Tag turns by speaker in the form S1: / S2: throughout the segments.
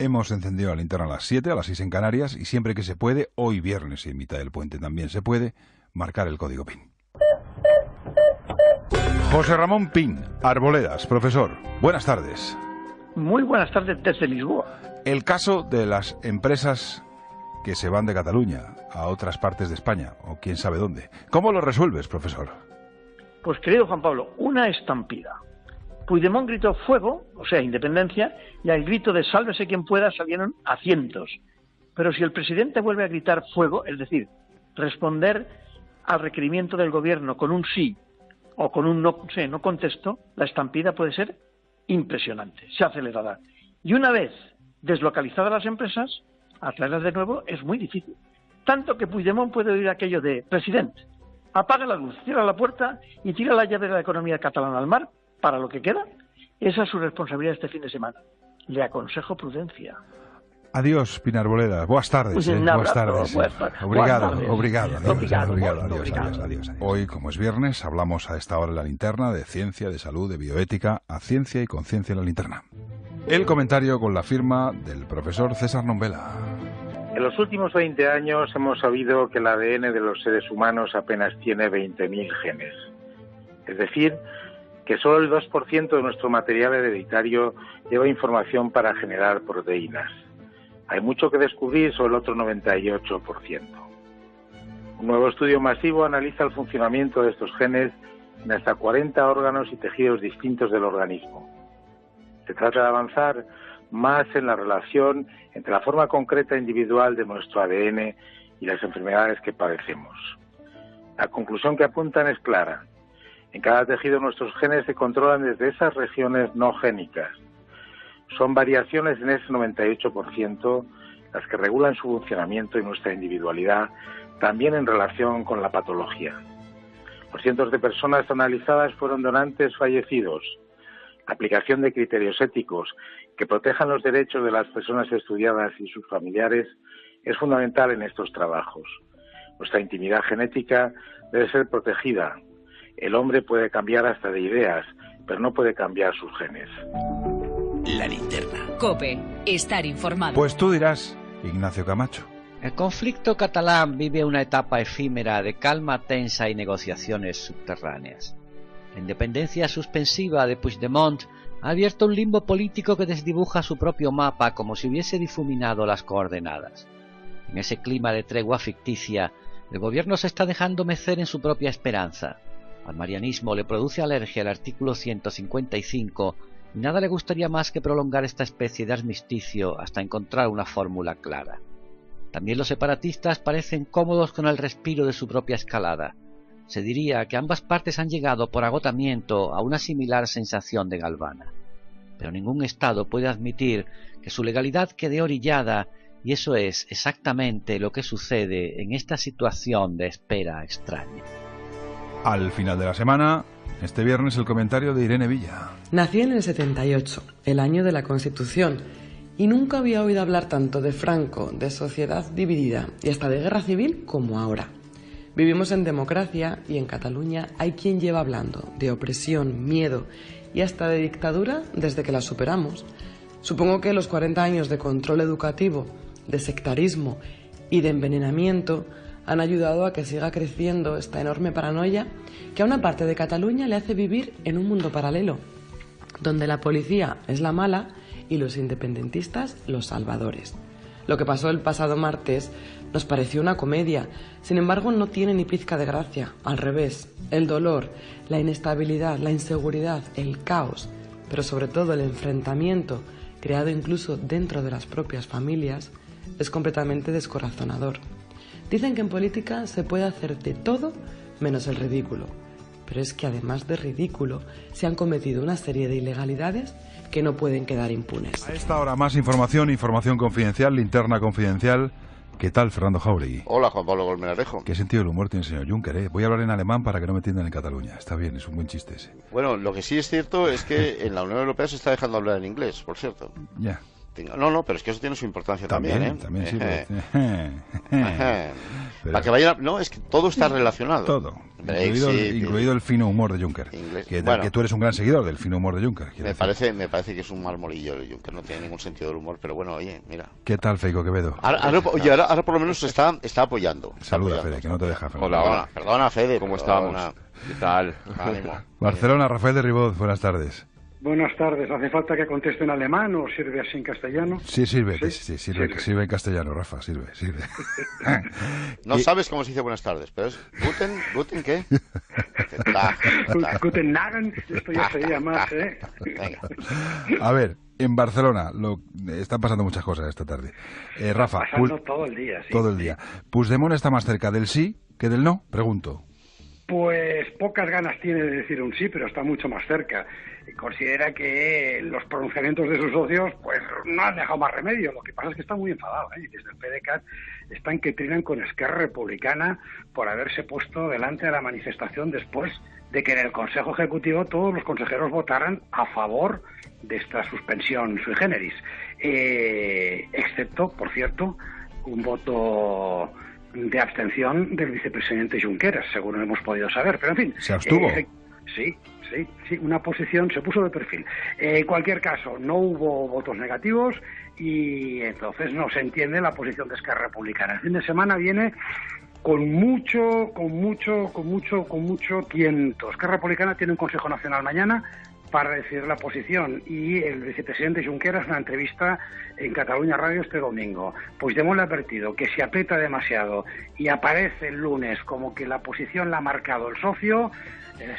S1: Hemos encendido la linterna a las 7, a las 6 en Canarias, y siempre que se puede, hoy viernes y en mitad del puente también se puede, marcar el código PIN. José Ramón Pin, Arboledas, profesor. Buenas tardes.
S2: Muy buenas tardes desde Lisboa.
S1: El caso de las empresas que se van de Cataluña a otras partes de España, o quién sabe dónde. ¿Cómo lo resuelves, profesor?
S2: Pues querido Juan Pablo, una estampida. Puigdemont gritó fuego, o sea, independencia, y al grito de sálvese quien pueda salieron a cientos. Pero si el presidente vuelve a gritar fuego, es decir, responder al requerimiento del gobierno con un sí o con un no contesto, la estampida puede ser impresionante, se acelerará. Y una vez deslocalizadas las empresas, atraerlas de nuevo es muy difícil. Tanto que Puigdemont puede oír aquello de: presidente, apaga la luz, cierra la puerta y tira la llave de la economía catalana al mar para lo que queda. Esa es su responsabilidad este fin de semana. Le aconsejo prudencia.
S1: Adiós, Pin Arboledas. Buenas tardes. Buenas tardes. Obrigado. Adiós. Hoy, como es viernes, hablamos a esta hora en la linterna de ciencia, de salud, de bioética, a ciencia y conciencia en la linterna. El comentario con la firma del profesor César Nombela.
S3: En los últimos 20 años hemos sabido que el ADN de los seres humanos apenas tiene 20.000 genes. Es decir, que solo el 2% de nuestro material hereditario lleva información para generar proteínas. Hay mucho que descubrir sobre el otro 98%. Un nuevo estudio masivo analiza el funcionamiento de estos genes en hasta 40 órganos y tejidos distintos del organismo. Se trata de avanzar más en la relación entre la forma concreta e individual de nuestro ADN y las enfermedades que padecemos. La conclusión que apuntan es clara. En cada tejido nuestros genes se controlan desde esas regiones no génicas. Son variaciones en ese 98% las que regulan su funcionamiento y nuestra individualidad, también en relación con la patología. Los cientos de personas analizadas fueron donantes fallecidos. La aplicación de criterios éticos que protejan los derechos de las personas estudiadas y sus familiares es fundamental en estos trabajos. Nuestra intimidad genética debe ser protegida. El hombre puede cambiar hasta de ideas, pero no puede cambiar sus genes.
S4: La linterna. COPE. Estar informado.
S1: Pues tú dirás, Ignacio Camacho.
S5: El conflicto catalán vive una etapa efímera de calma tensa y negociaciones subterráneas. La independencia suspensiva de Puigdemont ha abierto un limbo político que desdibuja su propio mapa como si hubiese difuminado las coordenadas. En ese clima de tregua ficticia, el gobierno se está dejando mecer en su propia esperanza. Al marianismo le produce alergia el artículo 155 y nada le gustaría más que prolongar esta especie de armisticio hasta encontrar una fórmula clara. También los separatistas parecen cómodos con el respiro de su propia escalada. Se diría que ambas partes han llegado por agotamiento a una similar sensación de galvana. Pero ningún Estado puede admitir que su legalidad quede orillada, y eso es exactamente lo que sucede en esta situación de espera extraña.
S1: Al final de la semana, este viernes, el comentario de Irene Villa.
S6: Nací en el 78, el año de la Constitución, y nunca había oído hablar tanto de Franco, de sociedad dividida y hasta de guerra civil como ahora. Vivimos en democracia y en Cataluña hay quien lleva hablando de opresión, miedo y hasta de dictadura desde que la superamos. Supongo que los 40 años de control educativo, de sectarismo y de envenenamiento han ayudado a que siga creciendo esta enorme paranoia que a una parte de Cataluña le hace vivir en un mundo paralelo, donde la policía es la mala y los independentistas los salvadores. Lo que pasó el pasado martes nos pareció una comedia, sin embargo no tiene ni pizca de gracia, al revés. El dolor, la inestabilidad, la inseguridad, el caos, pero sobre todo el enfrentamiento, creado incluso dentro de las propias familias, es completamente descorazonador. Dicen que en política se puede hacer de todo menos el ridículo, pero es que además de ridículo se han cometido una serie de ilegalidades que no pueden quedar impunes.
S1: A esta hora más información confidencial, linterna confidencial. ¿Qué tal, Fernando Jauregui?
S7: Hola, Juan Pablo Colmenarejo.
S1: ¿Qué sentido del humor tiene el señor Juncker, eh? Voy a hablar en alemán para que no me entiendan en Cataluña. Está bien, es un buen chiste ese.
S7: Bueno, lo que sí es cierto es que en la Unión Europea se está dejando hablar en inglés, por cierto.
S1: Ya.
S7: No, pero es que eso tiene su importancia también, ¿eh?
S1: También sirve.
S7: Para que vayan... No, es que todo está relacionado.
S1: Todo. Incluido el fino humor de Juncker. Que tú eres un gran seguidor del fino humor de Juncker.
S7: Me parece que es un marmolillo el Juncker, no tiene ningún sentido del humor, pero bueno, oye, mira.
S1: ¿Qué tal, Feijóo Quevedo?
S7: Ahora por lo menos está apoyando.
S1: Saluda, Fede, que no te deja.
S8: Hola.
S7: Perdona, Fede.
S8: ¿Cómo estamos? ¿Qué tal?
S7: Ánimo.
S1: Barcelona, Rafael de Ribot, buenas tardes.
S9: Buenas tardes. ¿Hace falta que conteste en alemán o sirve así en castellano?
S1: Sí, sirve en castellano, Rafa, sirve.
S7: No sabes cómo se dice buenas tardes, pero es Guten ¿qué?
S9: Guten Nagen, esto ya sería más, ¿eh?
S7: Venga.
S1: A ver, en Barcelona están pasando muchas cosas esta tarde. Rafa,
S9: pasando todo el día, sí.
S1: Todo el día. ¿Puigdemont está más cerca del sí que del no? Pregunto.
S9: Pues pocas ganas tiene de decir un sí, pero está mucho más cerca. Considera que los pronunciamientos de sus socios pues no han dejado más remedio. Lo que pasa es que está muy enfadado, ¿eh? Y desde el PDeCAT están que trinan con Esquerra Republicana por haberse puesto delante de la manifestación después de que en el Consejo Ejecutivo todos los consejeros votaran a favor de esta suspensión sui generis. Excepto, por cierto, un voto de abstención del vicepresidente Junqueras, según hemos podido saber. Pero en fin...
S1: ¿Se abstuvo?
S9: Sí, una posición se puso de perfil. En cualquier caso, no hubo votos negativos y entonces no se entiende la posición de Esquerra Republicana. El fin de semana viene con mucho tiento. Esquerra Republicana tiene un Consejo Nacional mañana para decidir la posición y el vicepresidente Junqueras en una entrevista en Cataluña Radio este domingo. Puigdemont le ha advertido que si aprieta demasiado y aparece el lunes como que la posición la ha marcado el socio,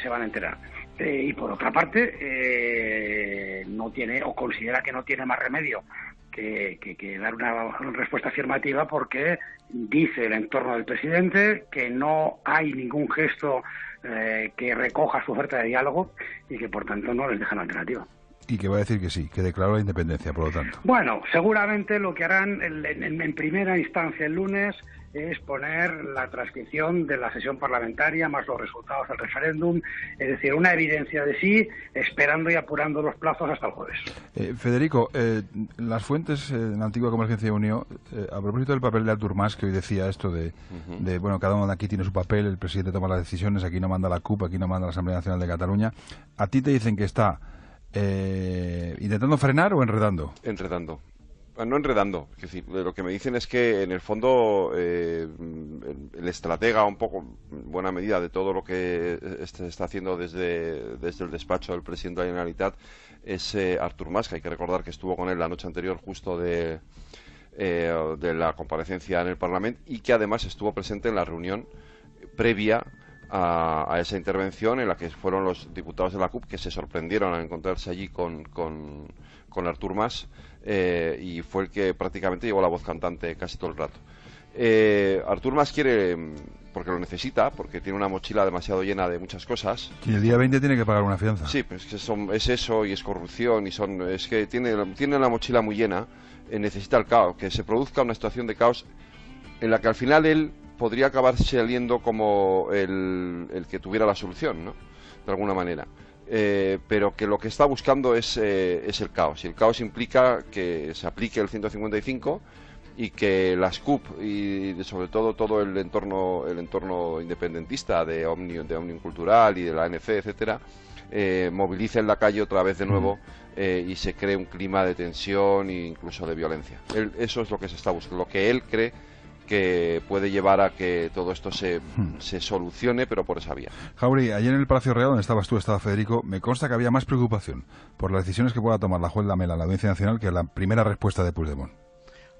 S9: se van a enterar. Y por otra parte, no tiene o considera que no tiene más remedio que dar una respuesta afirmativa porque dice el entorno del presidente que no hay ningún gesto que recoja su oferta de diálogo y que por tanto no les dejan alternativa.
S1: Y que va a decir que sí, que declaró la independencia, por lo tanto.
S9: Bueno, seguramente lo que harán en primera instancia el lunes es poner la transcripción de la sesión parlamentaria más los resultados del referéndum, es decir, una evidencia de sí, esperando y apurando los plazos hasta el jueves.
S1: Federico, las fuentes en la antigua Convergencia y Unión, a propósito del papel de Artur Mas, que hoy decía esto de bueno, cada uno de aquí tiene su papel, el presidente toma las decisiones, aquí no manda la CUP, aquí no manda la Asamblea Nacional de Cataluña, ¿a ti te dicen que está intentando frenar o enredando?
S8: Enredando. No enredando, es decir, lo que me dicen es que en el fondo el estratega un poco, en buena medida, de todo lo que se está haciendo desde el despacho del presidente de la Generalitat es Artur Mas, que hay que recordar que estuvo con él la noche anterior justo de la comparecencia en el Parlamento y que además estuvo presente en la reunión previa a esa intervención en la que fueron los diputados de la CUP que se sorprendieron al encontrarse allí con Artur Mas y fue el que prácticamente llevó la voz cantante casi todo el rato. Artur Mas quiere, porque lo necesita, porque tiene una mochila demasiado llena de muchas cosas.
S1: Y el día 20 tiene que pagar una fianza.
S8: Sí, pero es eso y es corrupción y es que tiene la mochila muy llena, necesita el caos, que se produzca una situación de caos en la que al final él podría acabar saliendo como el que tuviera la solución, ¿no? De alguna manera. Pero que lo que está buscando es el caos. Y el caos implica que se aplique el 155 y que las CUP y sobre todo el entorno independentista de Òmnium Cultural y de la ANC, etcétera, movilice en la calle otra vez de nuevo y se cree un clima de tensión e incluso de violencia. Eso es lo que se está buscando, lo que él cree que puede llevar a que todo esto se solucione, pero por esa vía.
S1: Jauri, ayer en el Palacio Real, donde estabas tú, estaba Federico, me consta que había más preocupación por las decisiones que pueda tomar la juez Lamela en la Audiencia Nacional que la primera respuesta de Puigdemont.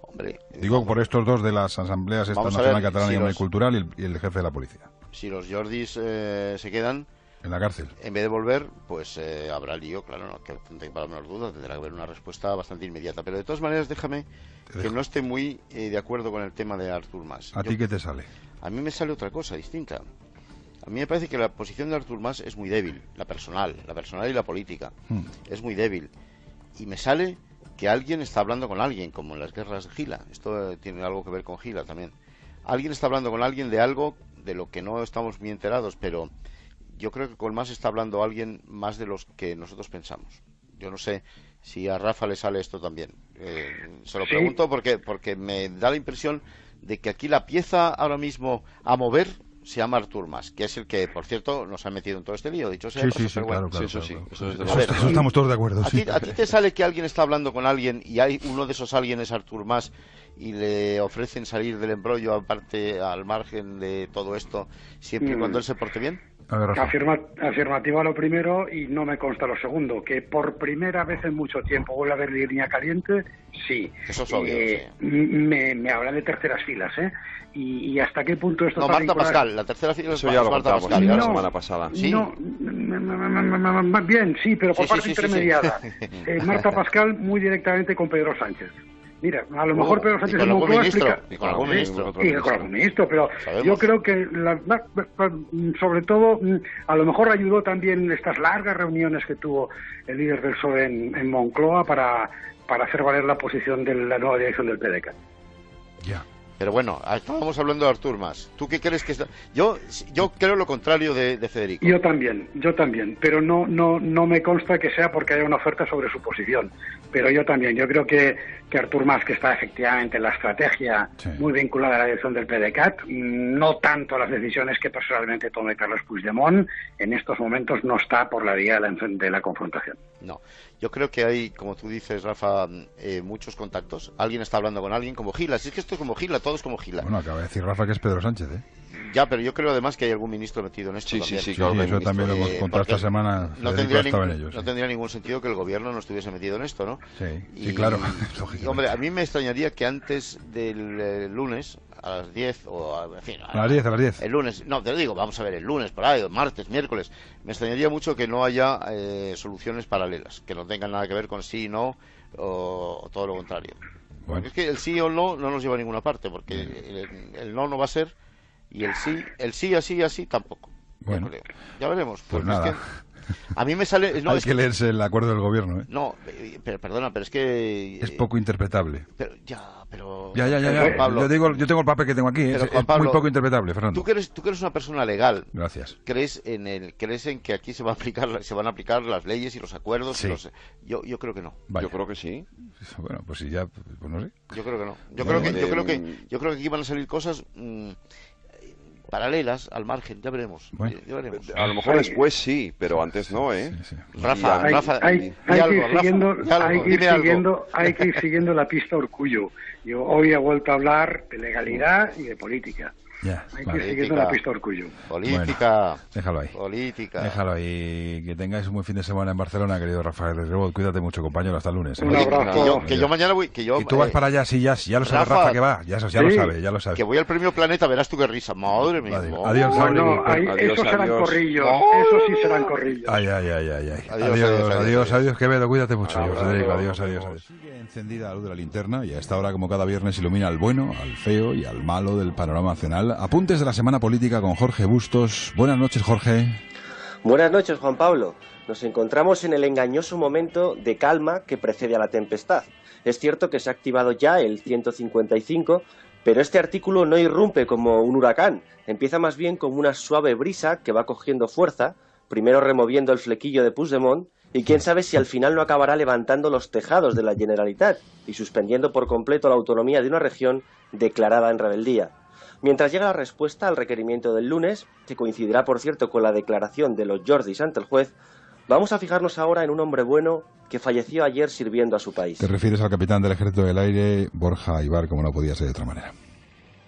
S7: Hombre,
S1: digo por estos dos de las asambleas, esta nacional catalana y Òmnium Cultural y el jefe de la policía.
S7: Si los Jordis se quedan
S1: en la cárcel,
S7: en vez de volver, pues habrá lío, claro, no que para menos duda, tendrá que haber una respuesta bastante inmediata. Pero de todas maneras, déjame que no esté muy de acuerdo con el tema de Artur Mas.
S1: ¿A ti qué te sale?
S7: A mí me sale otra cosa distinta. A mí me parece que la posición de Artur Mas es muy débil, la personal y la política. Es muy débil. Y me sale que alguien está hablando con alguien, como en las guerras de Gila. Esto tiene algo que ver con Gila también. Alguien está hablando con alguien de algo de lo que no estamos muy enterados, pero yo creo que con Mas está hablando alguien más de los que nosotros pensamos. Yo no sé si a Rafa le sale esto también. Se lo pregunto porque me da la impresión de que aquí la pieza ahora mismo a mover se llama Artur Mas, que es el que, por cierto, nos ha metido en todo este lío. Dicho sea,
S1: claro.
S8: Eso
S1: estamos todos de acuerdo.
S7: ¿A ti te sale que alguien está hablando con alguien y hay uno de esos alguien es Artur Mas y le ofrecen salir del embrollo aparte al margen de todo esto, siempre y cuando él se porte bien?
S9: Afirmativa lo primero y no me consta lo segundo, que por primera vez en mucho tiempo vuelve a haber línea caliente, sí.
S7: Eso es obvio, sí.
S9: Me hablan de terceras filas, y hasta qué punto esto
S7: está Marta Pascal, la tercera fila
S8: eso ya lo
S7: Marta
S8: Pascal,
S7: ya
S8: la semana pasada.
S9: ¿Sí? Bien, sí, pero por parte intermediada. Marta Pascal muy directamente con Pedro Sánchez. Mira, a lo mejor Pedro Sánchez
S7: en Moncloa explica... Y con algún ministro,
S9: pero
S7: sabemos.
S9: Yo creo que, sobre todo, a lo mejor ayudó también estas largas reuniones que tuvo el líder del PSOE en Moncloa para hacer valer la posición de la nueva dirección del PDeCAT.
S1: Ya.
S7: Pero bueno, estábamos hablando de Artur Mas. ¿Tú qué crees que está...? Yo creo lo contrario de Federico.
S9: Yo también, pero no me consta que sea porque haya una oferta sobre su posición. Pero yo también, yo creo que Artur Mas, que está efectivamente en la estrategia muy vinculada a la dirección del PDeCAT, no tanto a las decisiones que personalmente tome Carles Puigdemont, en estos momentos no está por la vía de la confrontación.
S7: No, yo creo que hay, como tú dices, Rafa, muchos contactos. Alguien está hablando con alguien como Gila. Si es que esto es como Gila, todo es como Gila.
S1: Bueno, acaba de decir Rafa que es Pedro Sánchez,
S7: Ya, pero yo creo además que hay algún ministro metido en esto también.
S1: Sí, eso también lo hemos contado esta semana.
S7: No tendría ningún sentido que el gobierno no estuviese metido en esto, ¿no?
S1: Sí, claro.
S7: Hombre, a mí me extrañaría que antes del lunes, a las 10, en fin...
S1: A las 10.
S7: El lunes, no, te lo digo, vamos a ver, el lunes, por ahí, martes, miércoles, me extrañaría mucho que no haya soluciones paralelas, que no tengan nada que ver con sí, no, o todo lo contrario. Bueno. Es que el sí o el no nos lleva a ninguna parte, porque el no va a ser, y el sí así tampoco.
S1: Bueno,
S7: ya veremos.
S1: Pues nada.
S7: A mí me sale...
S1: Hay que leerse el acuerdo del gobierno,
S7: No, pero perdona, pero es que...
S1: Es poco interpretable.
S7: Pero...
S1: Pablo, yo tengo el papel que tengo aquí, es muy poco interpretable, Fernando.
S7: Tú que eres una persona legal.
S1: Gracias.
S7: ¿Crees en que aquí se van a aplicar las leyes y los acuerdos?
S1: Sí.
S7: Yo creo que no.
S8: Vaya. Yo creo que sí.
S1: Bueno, pues si ya, pues no sé.
S7: Yo creo que no. Yo creo que aquí van a salir cosas... paralelas al margen, ya veremos.
S1: Bueno.
S8: A lo mejor después sí, pero antes no,
S1: Sí.
S7: Rafa,
S9: hay que ir siguiendo la pista Urkullu. Yo hoy he vuelto a hablar de legalidad y de política. Hay que ir siguiendo la pista Urkullu.
S7: Política.
S1: Bueno, déjalo ahí.
S7: Política.
S1: Déjalo ahí. Que tengáis un buen fin de semana en Barcelona, querido Rafael Rebot. Cuídate mucho, compañero. Hasta el lunes.
S9: Un abrazo.
S7: Que yo mañana voy...
S1: y tú vas para allá, sí, ya lo sabe Rafa que va. Ya lo sabe.
S7: Que voy al Premio Planeta, verás tú qué risa. Madre mía.
S1: Adiós.
S9: Eso serán corrillos. Eso sí serán corrillos.
S1: Ay. Adiós, Quevedo. Cuídate mucho. Federico. Adiós. Sigue encendida la luz de la linterna y a esta hora, como cada viernes, ilumina al bueno, al feo y al malo del panorama nacional. Apuntes de la semana política con Jorge Bustos. Buenas noches, Jorge.
S10: Buenas noches, Juan Pablo. Nos encontramos en el engañoso momento de calma que precede a la tempestad. Es cierto que se ha activado ya el 155, pero este artículo no irrumpe como un huracán. Empieza más bien como una suave brisa que va cogiendo fuerza, primero removiendo el flequillo de Puigdemont, y quién sabe si al final no acabará levantando los tejados de la Generalitat y suspendiendo por completo la autonomía de una región declarada en rebeldía. Mientras llega la respuesta al requerimiento del lunes, que coincidirá por cierto con la declaración de los Jordis ante el juez, vamos a fijarnos ahora en un hombre bueno que falleció ayer sirviendo a su país.
S1: Te refieres al capitán del Ejército del Aire, Borja Ibar, como no podía ser de otra manera.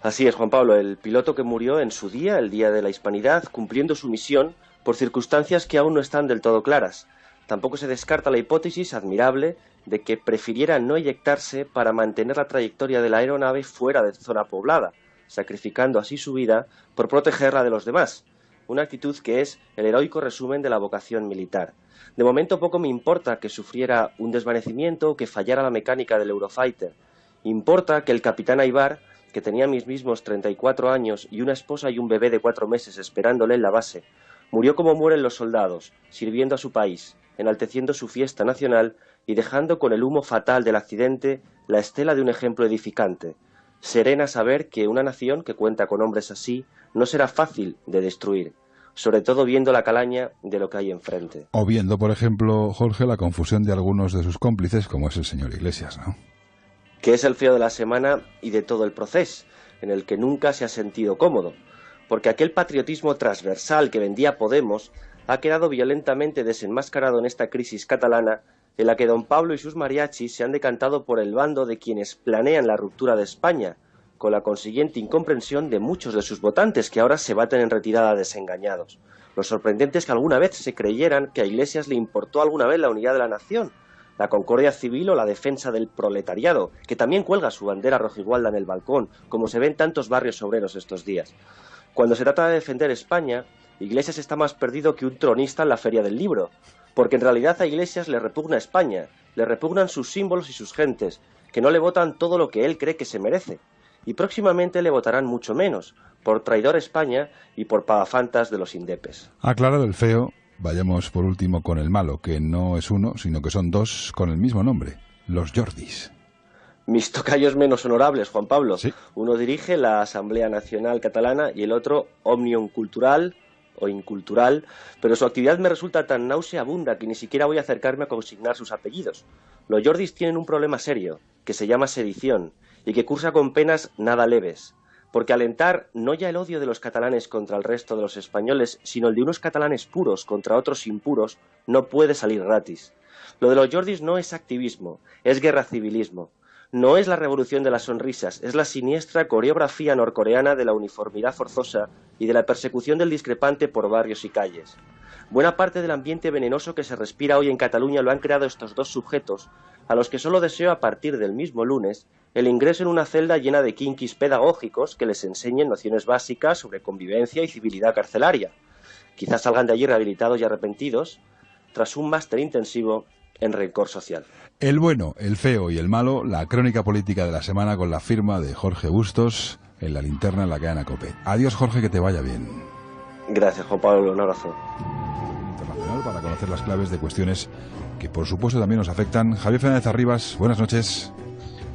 S10: Así es, Juan Pablo, el piloto que murió en su día, el Día de la Hispanidad, cumpliendo su misión por circunstancias que aún no están del todo claras. Tampoco se descarta la hipótesis admirable de que prefiriera no eyectarse para mantener la trayectoria de la aeronave fuera de zona poblada, sacrificando así su vida por protegerla de los demás, una actitud que es el heroico resumen de la vocación militar. De momento poco me importa que sufriera un desvanecimiento o que fallara la mecánica del Eurofighter. Importa que el capitán Ibar, que tenía mis mismos 34 años y una esposa y un bebé de 4 meses esperándole en la base, murió como mueren los soldados, sirviendo a su país, enalteciendo su fiesta nacional y dejando con el humo fatal del accidente la estela de un ejemplo edificante. Serena saber que una nación que cuenta con hombres así no será fácil de destruir. sobre todo viendo la calaña de lo que hay enfrente.
S1: O viendo, por ejemplo, Jorge, la confusión de algunos de sus cómplices, como es el señor Iglesias, ¿no?
S10: Que es el feo de la semana y de todo el proceso, en el que nunca se ha sentido cómodo, porque aquel patriotismo transversal que vendía Podemos ha quedado violentamente desenmascarado en esta crisis catalana, en la que don Pablo y sus mariachis se han decantado por el bando de quienes planean la ruptura de España, con la consiguiente incomprensión de muchos de sus votantes que ahora se baten en retirada desengañados. Lo sorprendente es que alguna vez se creyeran que a Iglesias le importó alguna vez la unidad de la nación, la concordia civil o la defensa del proletariado, que también cuelga su bandera rojigualda en el balcón, como se ve en tantos barrios obreros estos días. Cuando se trata de defender España, Iglesias está más perdido que un tronista en la Feria del Libro, porque en realidad a Iglesias le repugna España, le repugnan sus símbolos y sus gentes, que no le votan todo lo que él cree que se merece, y próximamente le votarán mucho menos, por traidor a España y por pagafantas de los indepes.
S1: Aclarado el feo, vayamos por último con el malo, que no es uno, sino que son dos con el mismo nombre, los Jordis.
S10: Mis tocayos menos honorables, Juan Pablo.
S1: ¿Sí?
S10: Uno dirige la Asamblea Nacional Catalana y el otro Òmnium Cultural o Incultural, pero su actividad me resulta tan nauseabunda que ni siquiera voy a acercarme a consignar sus apellidos. Los Jordis tienen un problema serio, que se llama sedición, y que cursa con penas nada leves, porque alentar no ya el odio de los catalanes contra el resto de los españoles, sino el de unos catalanes puros contra otros impuros, no puede salir gratis. Lo de los Jordis no es activismo, es guerra civilismo. No es la revolución de las sonrisas, es la siniestra coreografía norcoreana de la uniformidad forzosa y de la persecución del discrepante por barrios y calles. Buena parte del ambiente venenoso que se respira hoy en Cataluña lo han creado estos dos sujetos, a los que solo deseo a partir del mismo lunes el ingreso en una celda llena de kinkis pedagógicos que les enseñen nociones básicas sobre convivencia y civilidad carcelaria. Quizás salgan de allí rehabilitados y arrepentidos tras un máster intensivo en rencor social.
S1: El bueno, el feo y el malo, la crónica política de la semana con la firma de Jorge Bustos en la linterna en la cadena COPE. Adiós, Jorge, que te vaya bien.
S10: Gracias, Juan Pablo, un abrazo.
S1: Internacional para conocer las claves de cuestiones que por supuesto también nos afectan. Javier Fernández Arribas, buenas noches.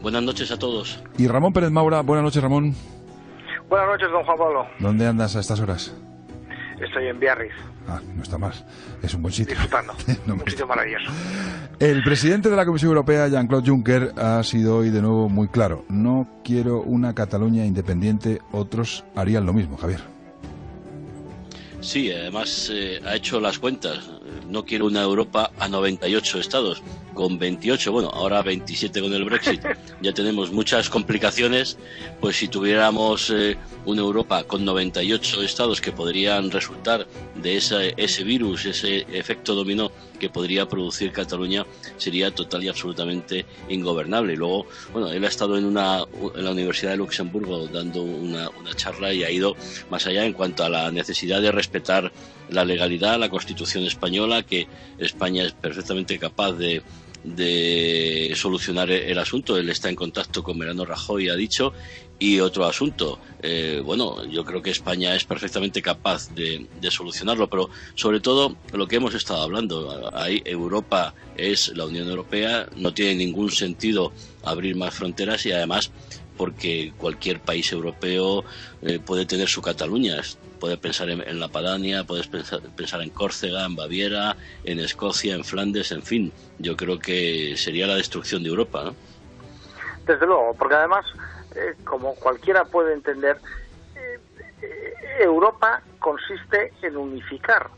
S11: Buenas noches a todos.
S1: Y Ramón Pérez Maura, buenas noches, Ramón.
S12: Buenas noches, don Juan Pablo.
S1: ¿Dónde andas a estas horas?
S12: Estoy en Biarritz.
S1: Ah, no está mal. Es un buen sitio.
S12: Disfrutando. Un sitio maravilloso.
S1: El presidente de la Comisión Europea, Jean-Claude Juncker, ha sido hoy de nuevo muy claro. No quiero una Cataluña independiente. Otros harían lo mismo, Javier.
S11: Sí, además ha hecho las cuentas. No quiero una Europa a 98 estados, con 28, bueno, ahora 27 con el Brexit. Ya tenemos muchas complicaciones, pues si tuviéramos una Europa con 98 estados que podrían resultar de ese virus, ese efecto dominó que podría producir Cataluña, sería total y absolutamente ingobernable. Y luego, bueno, él ha estado en la Universidad de Luxemburgo dando una charla y ha ido más allá en cuanto a la necesidad de respetar la legalidad, la Constitución española, que España es perfectamente capaz de solucionar el asunto. Él está en contacto con Mariano Rajoy, ha dicho. Y otro asunto, bueno, yo creo que España es perfectamente capaz de solucionarlo, pero sobre todo lo que hemos estado hablando, ahí Europa es la Unión Europea, no tiene ningún sentido abrir más fronteras y además porque cualquier país europeo puede tener su Cataluña. Puede pensar en la Padania, puedes pensar en Córcega, en Baviera, en Escocia, en Flandes, en fin. Yo creo que sería la destrucción de Europa, ¿no?
S12: Desde luego, porque además, como cualquiera puede entender, Europa consiste en unificar.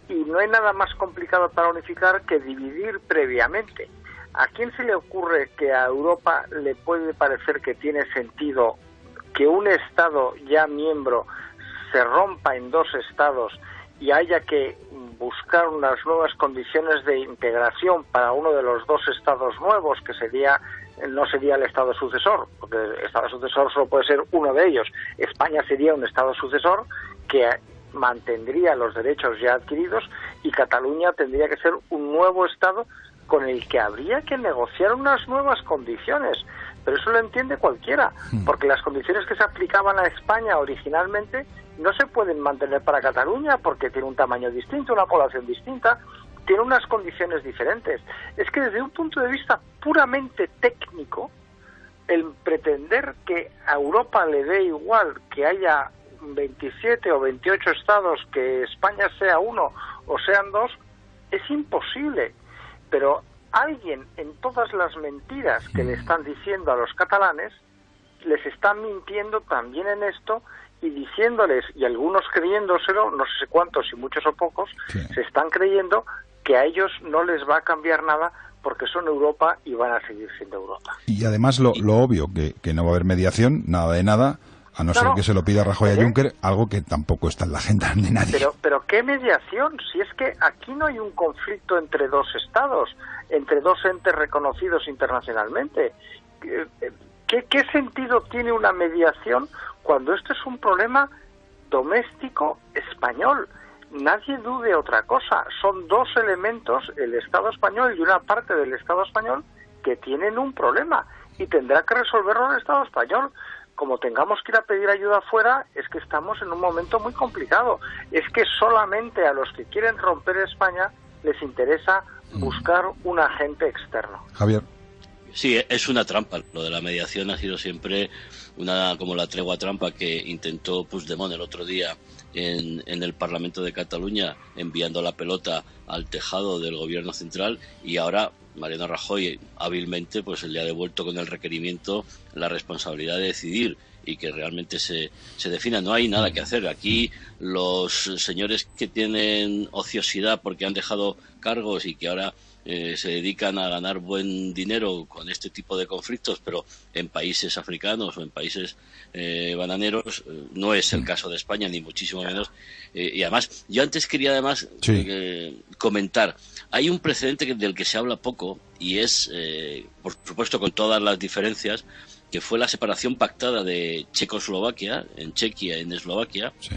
S12: Y no hay nada más complicado para unificar que dividir previamente. ¿A quién se le ocurre que a Europa le puede parecer que tiene sentido que un Estado ya miembro se rompa en dos Estados y haya que buscar unas nuevas condiciones de integración para uno de los dos Estados nuevos, que no sería el Estado sucesor, porque el Estado sucesor solo puede ser uno de ellos? España sería un Estado sucesor que mantendría los derechos ya adquiridos y Cataluña tendría que ser un nuevo Estado con el que habría que negociar unas nuevas condiciones. Pero eso lo entiende cualquiera, porque las condiciones que se aplicaban a España originalmente no se pueden mantener para Cataluña porque tiene un tamaño distinto, una población distinta, tiene unas condiciones diferentes. Es que desde un punto de vista puramente técnico, el pretender que a Europa le dé igual que haya 27 o 28 estados, que España sea uno o sean dos, es imposible. Pero alguien, en todas las mentiras que le están diciendo a los catalanes, les está mintiendo también en esto y diciéndoles, y algunos creyéndoselo, no sé cuántos, si muchos o pocos, se están creyendo que a ellos no les va a cambiar nada porque son Europa y van a seguir siendo Europa.
S1: Y además lo obvio, que no va a haber mediación, nada de nada, a no ser que se lo pida Rajoy a Juncker, algo que tampoco está en la agenda de nadie.
S12: Pero ¿qué mediación? Si es que aquí no hay un conflicto entre dos estados, entre dos entes reconocidos internacionalmente. ¿Qué sentido tiene una mediación cuando esto es un problema doméstico español? Nadie dude otra cosa. Son dos elementos, el Estado español y una parte del Estado español, que tienen un problema y tendrá que resolverlo el Estado español. Como tengamos que ir a pedir ayuda afuera, es que estamos en un momento muy complicado. Es que solamente a los que quieren romper España les interesa buscar un agente externo.
S1: Javier.
S11: Sí, es una trampa. Lo de la mediación ha sido siempre como la tregua trampa que intentó Puigdemont el otro día en el Parlamento de Cataluña, enviando la pelota al tejado del gobierno central, y ahora Mariano Rajoy hábilmente pues le ha devuelto con el requerimiento la responsabilidad de decidir y que realmente se defina. No hay nada que hacer. Aquí los señores que tienen ociosidad porque han dejado cargos y que ahora se dedican a ganar buen dinero con este tipo de conflictos, pero en países africanos o en países bananeros, no es el caso de España, ni muchísimo menos. Y además, yo antes quería comentar, hay un precedente del que se habla poco, y es, por supuesto, con todas las diferencias, que fue la separación pactada de Checoslovaquia, en Chequia, en Eslovaquia. Sí.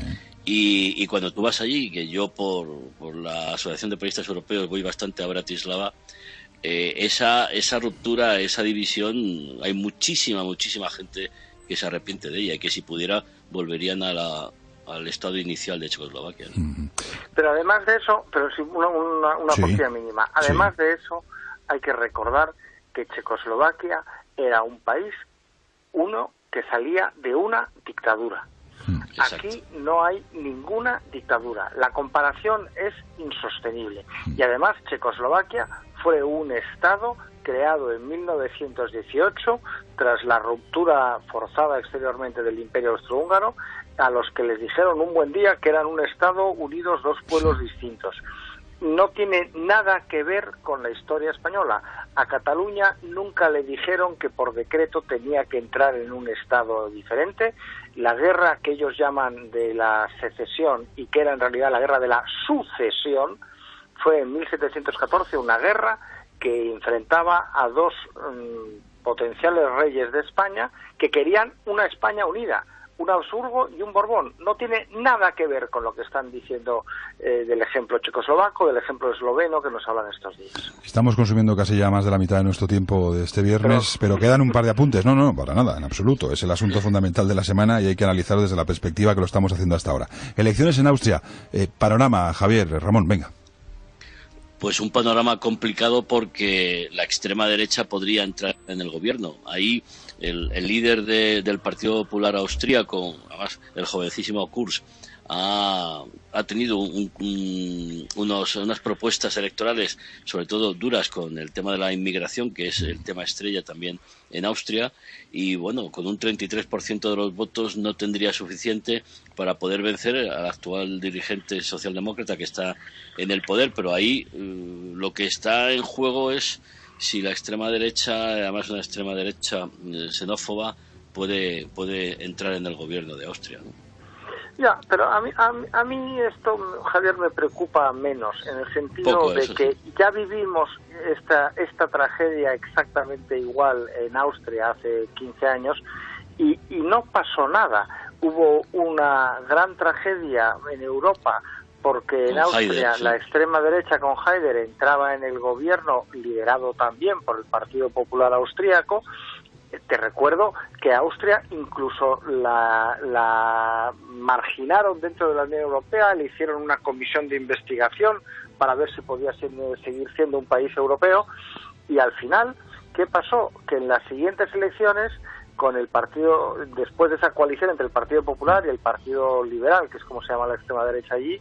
S11: Y cuando tú vas allí, que yo por la Asociación de Periodistas Europeos voy bastante a Bratislava, esa ruptura, esa división, hay muchísima gente que se arrepiente de ella y que si pudiera volverían al estado inicial de Checoslovaquia, ¿no?
S12: Pero además de eso, una cosilla mínima, además de eso hay que recordar que Checoslovaquia era un país que salía de una dictadura.
S11: Exacto.
S12: Aquí no hay ninguna dictadura. La comparación es insostenible. Y además Checoslovaquia fue un Estado creado en 1918 tras la ruptura forzada exteriormente del Imperio Austrohúngaro, a los que les dijeron un buen día que eran un Estado unidos, dos pueblos distintos. No tiene nada que ver con la historia española. A Cataluña nunca le dijeron que por decreto tenía que entrar en un Estado diferente. La guerra que ellos llaman de la secesión, y que era en realidad la guerra de la sucesión, fue en 1714 una guerra que enfrentaba a dos potenciales reyes de España que querían una España unida, un Habsburgo y un Borbón. No tiene nada que ver con lo que están diciendo del ejemplo checoslovaco, del ejemplo esloveno que nos hablan estos días.
S1: Estamos consumiendo casi ya más de la mitad de nuestro tiempo de este viernes, pero quedan un par de apuntes. No, para nada, en absoluto. Es el asunto fundamental de la semana y hay que analizarlo desde la perspectiva que lo estamos haciendo hasta ahora. Elecciones en Austria. Panorama, Javier, Ramón, venga.
S11: Pues un panorama complicado porque la extrema derecha podría entrar en el gobierno. Ahí el líder del Partido Popular austríaco, además el jovencísimo Kurz, ha tenido unas propuestas electorales, sobre todo duras, con el tema de la inmigración, que es el tema estrella también en Austria, y bueno, con un 33% de los votos no tendría suficiente para poder vencer al actual dirigente socialdemócrata que está en el poder, pero ahí lo que está en juego es si la extrema derecha, además una extrema derecha xenófoba, puede entrar en el gobierno de Austria, ¿no?
S12: Ya, pero a mí esto, Javier, me preocupa menos, en el sentido de que ya vivimos esta tragedia exactamente igual en Austria hace 15 años y no pasó nada. Hubo una gran tragedia en Europa porque en Austria la extrema derecha con Haider entraba en el gobierno, liderado también por el Partido Popular Austríaco. Te recuerdo que Austria incluso la marginaron dentro de la Unión Europea, le hicieron una comisión de investigación para ver si podía seguir siendo un país europeo, y al final, ¿qué pasó? Que en las siguientes elecciones con el partido, después de esa coalición entre el Partido Popular y el Partido Liberal, que es como se llama la extrema derecha allí,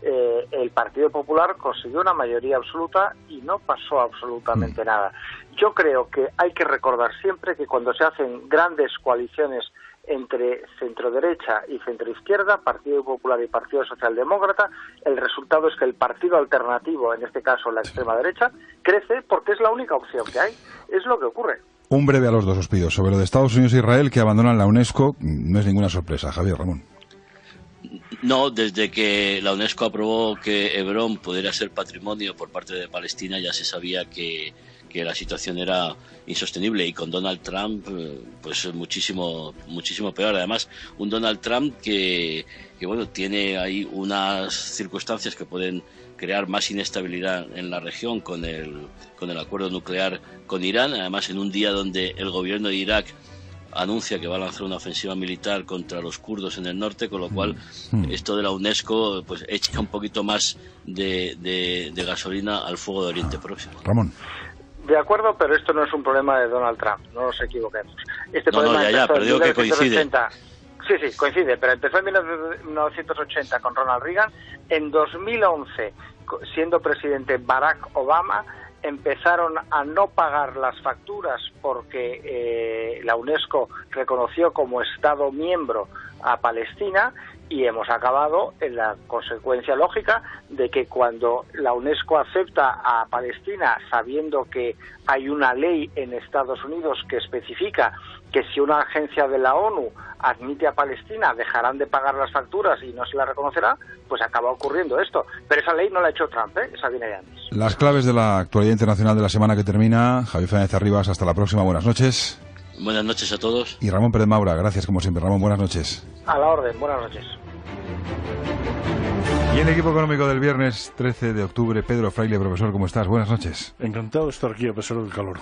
S12: el Partido Popular consiguió una mayoría absoluta y no pasó absolutamente nada. Yo creo que hay que recordar siempre que cuando se hacen grandes coaliciones entre centro-derecha y centro-izquierda, Partido Popular y Partido Socialdemócrata, el resultado es que el partido alternativo, en este caso la extrema derecha, crece porque es la única opción que hay. Es lo que ocurre.
S1: Un breve a los dos os pido. Sobre lo de Estados Unidos e Israel, que abandonan la UNESCO, no es ninguna sorpresa. Javier, Ramón.
S11: No, desde que la UNESCO aprobó que Hebrón pudiera ser patrimonio por parte de Palestina, ya se sabía que la situación era insostenible, y con Donald Trump pues muchísimo peor. Además, un Donald Trump que bueno, tiene ahí unas circunstancias que pueden crear más inestabilidad en la región con el acuerdo nuclear con Irán, además en un día donde el gobierno de Irak anuncia que va a lanzar una ofensiva militar contra los kurdos en el norte, con lo cual esto de la UNESCO pues echa un poquito más de gasolina al fuego de Oriente Próximo.
S1: Ramón.
S12: De acuerdo, pero esto no es un problema de Donald Trump, no nos equivoquemos.
S11: Pero digo que coincide.
S12: Sí, coincide, pero empezó en 1980 con Ronald Reagan. En 2011, siendo presidente Barack Obama, empezaron a no pagar las facturas porque la UNESCO reconoció como Estado miembro a Palestina, y hemos acabado en la consecuencia lógica de que cuando la UNESCO acepta a Palestina, sabiendo que hay una ley en Estados Unidos que especifica que si una agencia de la ONU admite a Palestina dejarán de pagar las facturas y no se la reconocerá, pues acaba ocurriendo esto. Pero esa ley no la ha hecho Trump, esa viene de antes.
S1: Las claves de la actualidad internacional de la semana que termina. Javier Fernández Arribas, hasta la próxima, buenas noches.
S11: Buenas noches a todos.
S1: Y Ramón Pérez Maura, gracias como siempre. Ramón, buenas noches.
S12: A la orden, buenas noches.
S1: Y en el equipo económico del viernes 13 de octubre, Pedro Fraile, profesor, ¿cómo estás? Buenas noches.
S13: Encantado de estar aquí a pesar del calor.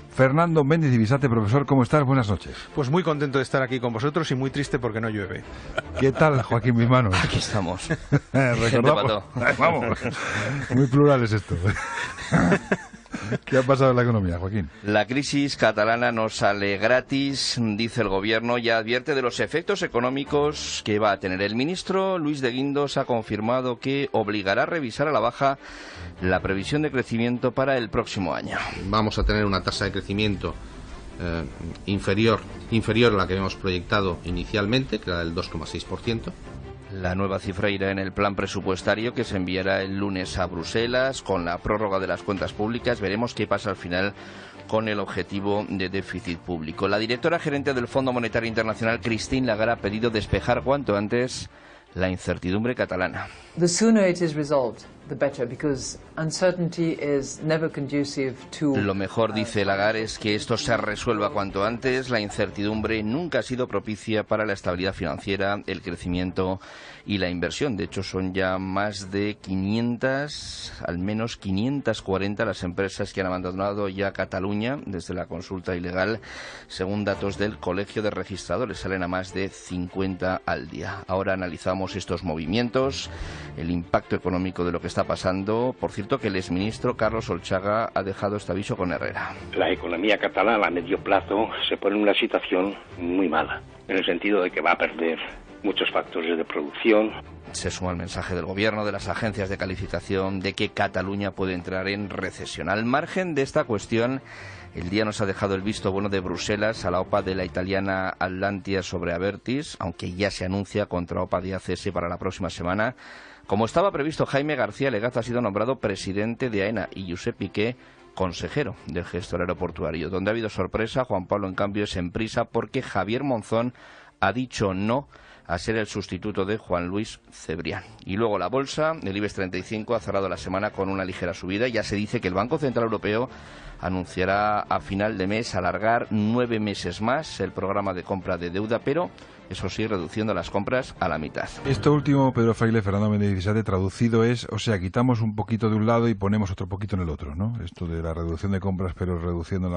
S1: Fernando Méndez Ibisate, profesor, ¿cómo estás? Buenas noches.
S14: Pues muy contento de estar aquí con vosotros y muy triste porque no llueve.
S1: ¿Qué tal, Joaquín Bismano?
S15: Aquí estamos.
S1: Recordamos. Vamos. Muy plural es esto. ¿Qué ha pasado en la economía, Joaquín?
S15: La crisis catalana no sale gratis, dice el gobierno, y advierte de los efectos económicos que va a tener. El ministro Luis de Guindos ha confirmado que obligará a revisar a la baja la previsión de crecimiento para el próximo año.
S16: Vamos a tener una tasa de crecimiento inferior a la que habíamos proyectado inicialmente, que era del 2,6%.
S15: La nueva cifra irá en el plan presupuestario que se enviará el lunes a Bruselas con la prórroga de las cuentas públicas. Veremos qué pasa al final con el objetivo de déficit público. La directora gerente del Fondo Monetario Internacional, Christine Lagarde, ha pedido despejar cuanto antes la incertidumbre catalana.
S17: The sooner it is resolved, the better, because uncertainty is never conducive to...
S15: Lo mejor, dice Lagarde, es que esto se resuelva cuanto antes. La incertidumbre nunca ha sido propicia para la estabilidad financiera, el crecimiento y la inversión. De hecho, son ya más de 500, al menos 540 las empresas que han abandonado ya Cataluña desde la consulta ilegal, según datos del Colegio de Registradores. Salen a más de 50 al día. Ahora analizamos estos movimientos, el impacto económico de lo que está pasando. Por cierto, que el exministro Carlos Olchaga ha dejado este aviso con Herrera.
S18: La economía catalana a medio plazo se pone en una situación muy mala, en el sentido de que va a perder muchos factores de producción.
S15: Se suma el mensaje del gobierno, de las agencias de calificación, de que Cataluña puede entrar en recesión. Al margen de esta cuestión, el día nos ha dejado el visto bueno de Bruselas a la OPA de la italiana Atlantia sobre Abertis, aunque ya se anuncia contra OPA de ACS para la próxima semana. Como estaba previsto, Jaime García Legaz ha sido nombrado presidente de AENA y Josep Piqué consejero del gestor aeroportuario. Donde ha habido sorpresa, Juan Pablo, en cambio, es en Prisa, porque Javier Monzón ha dicho no a ser el sustituto de Juan Luis Cebrián. Y luego la bolsa, el IBEX 35, ha cerrado la semana con una ligera subida. Ya se dice que el Banco Central Europeo anunciará a final de mes alargar 9 meses más el programa de compra de deuda, pero eso sí, reduciendo las compras a la mitad.
S1: Esto último, Pedro Fraile, Fernando Méndez Ibisate, traducido es, o sea, quitamos un poquito de un lado y ponemos otro poquito en el otro, ¿no? Esto de la reducción de compras, pero reduciendo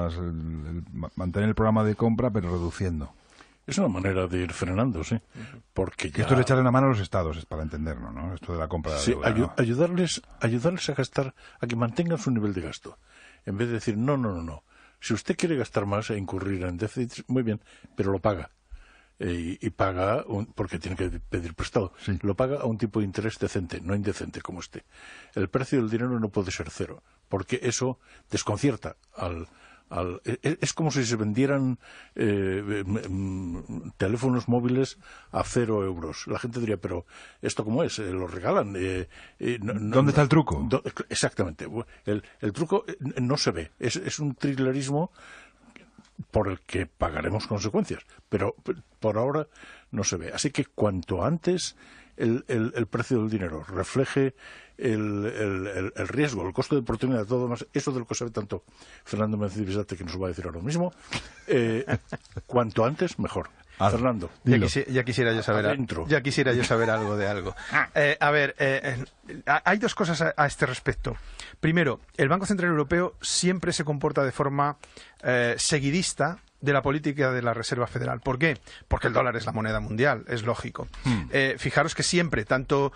S1: mantener el programa de compra, pero reduciendo.
S13: Es una manera de ir frenando, sí. Porque ya...
S1: Esto es echarle una mano a los estados, es para entenderlo, ¿no? Esto de la compra de deuda, ¿no?
S13: ayudarles a gastar, a que mantengan su nivel de gasto. En vez de decir, no, Si usted quiere gastar más e incurrir en déficits, muy bien, pero lo paga. Y paga, porque tiene que pedir prestado, lo paga a un tipo de interés decente, no indecente como este. El precio del dinero no puede ser cero, porque eso desconcierta es como si se vendieran teléfonos móviles a 0 euros. La gente diría, pero ¿esto cómo es? ¿Lo regalan?
S1: ¿Dónde está el truco?
S13: Exactamente. El truco no se ve. Es un thrillerismo por el que pagaremos consecuencias, pero por ahora no se ve. Así que cuanto antes el precio del dinero refleje el riesgo, el costo de oportunidad, todo más, eso de lo que sabe tanto Fernando Menéndez Bisbate, que nos va a decir ahora mismo, cuanto antes mejor. Fernando,
S14: ya quisiera yo saber algo de algo. A ver, hay dos cosas a este respecto. Primero, el Banco Central Europeo siempre se comporta de forma seguidista de la política de la Reserva Federal. ¿Por qué? Porque el dólar es la moneda mundial, es lógico. Fijaros que siempre, tanto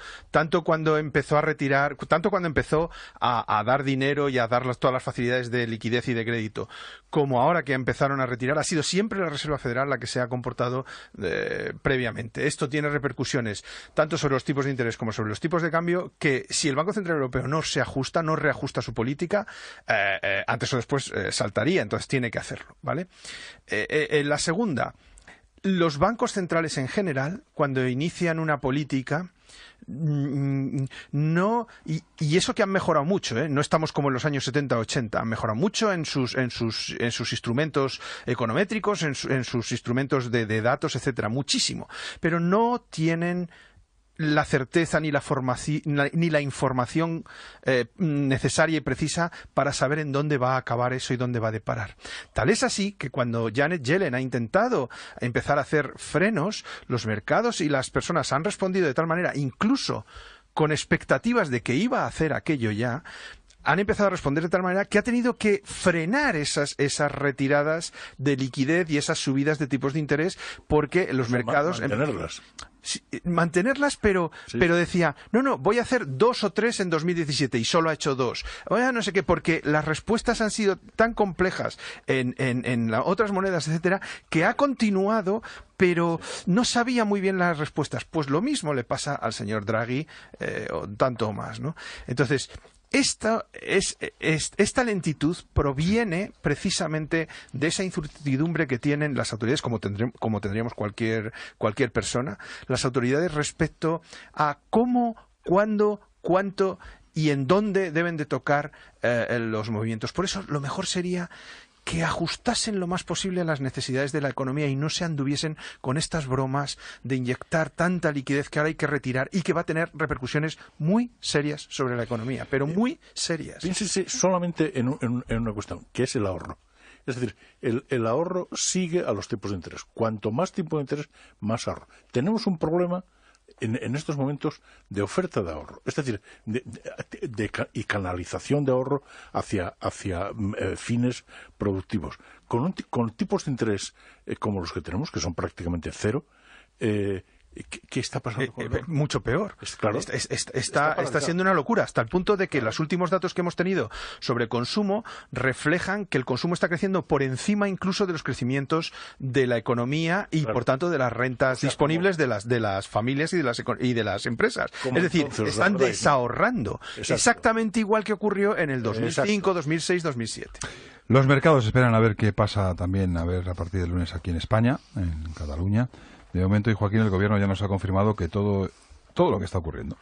S14: cuando empezó a retirar, tanto cuando empezó a dar dinero y a dar todas las facilidades de liquidez y de crédito, como ahora que empezaron a retirar, ha sido siempre la Reserva Federal la que se ha comportado previamente. Esto tiene repercusiones tanto sobre los tipos de interés como sobre los tipos de cambio, que si el Banco Central Europeo no reajusta su política, antes o después saltaría, entonces tiene que hacerlo, ¿vale? La segunda, los bancos centrales en general, cuando inician una política, no, y eso que han mejorado mucho, no estamos como en los años 70-80, han mejorado mucho en sus instrumentos econométricos, en sus instrumentos de datos, etcétera, muchísimo, pero no tienen la certeza ni la información necesaria y precisa para saber en dónde va a acabar eso y dónde va a deparar. Tal es así que cuando Janet Yellen ha intentado empezar a hacer frenos, los mercados y las personas han respondido de tal manera, incluso con expectativas de que iba a hacer aquello ya, han empezado a responder de tal manera que ha tenido que frenar esas retiradas de liquidez y esas subidas de tipos de interés, porque los mercados... Mantenerlas, pero decía, no, voy a hacer 2 o 3 en 2017 y solo ha hecho 2. No sé qué, porque las respuestas han sido tan complejas en otras monedas, etcétera, que ha continuado, pero no sabía muy bien las respuestas. Pues lo mismo le pasa al señor Draghi, o tanto más, ¿no? Entonces, esta lentitud proviene precisamente de esa incertidumbre que tienen las autoridades, como tendríamos cualquier persona, las autoridades respecto a cómo, cuándo, cuánto y en dónde deben de tocar los movimientos. Por eso lo mejor sería que ajustasen lo más posible a las necesidades de la economía y no se anduviesen con estas bromas de inyectar tanta liquidez que ahora hay que retirar y que va a tener repercusiones muy serias sobre la economía, pero muy serias.
S13: Piénsese solamente en una cuestión, que es el ahorro. Es decir, el ahorro sigue a los tipos de interés. Cuanto más tipo de interés, más ahorro. Tenemos un problema en estos momentos de oferta de ahorro, es decir, y canalización de ahorro hacia fines productivos. Con tipos de interés como los que tenemos, que son prácticamente cero, ¿qué está pasando con el ahorro?
S14: Mucho peor.
S13: Claro.
S14: Está siendo una locura, hasta el punto de que los últimos datos que hemos tenido sobre consumo reflejan que el consumo está creciendo por encima incluso de los crecimientos de la economía y, por tanto, de las rentas disponibles de las familias y de las empresas. Es decir, están desahorrando. Exactamente igual que ocurrió en el 2005, 2006, 2007.
S1: Los mercados esperan a ver qué pasa también, a partir del lunes aquí en España, en Cataluña. De momento, y Joaquín, el Gobierno ya nos ha confirmado que todo lo que está ocurriendo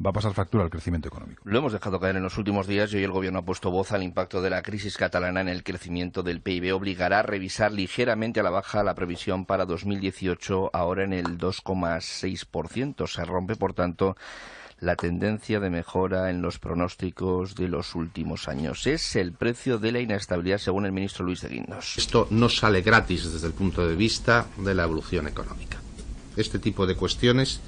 S1: va a pasar factura al crecimiento económico.
S15: Lo hemos dejado caer en los últimos días y hoy el Gobierno ha puesto voz al impacto de la crisis catalana en el crecimiento del PIB. Obligará a revisar ligeramente a la baja la previsión para 2018, ahora en el 2,6%. Se rompe, por tanto, la tendencia de mejora en los pronósticos de los últimos años. Es el precio de la inestabilidad, según el ministro Luis de Guindos.
S16: Esto no sale gratis desde el punto de vista de la evolución económica. Este tipo de cuestiones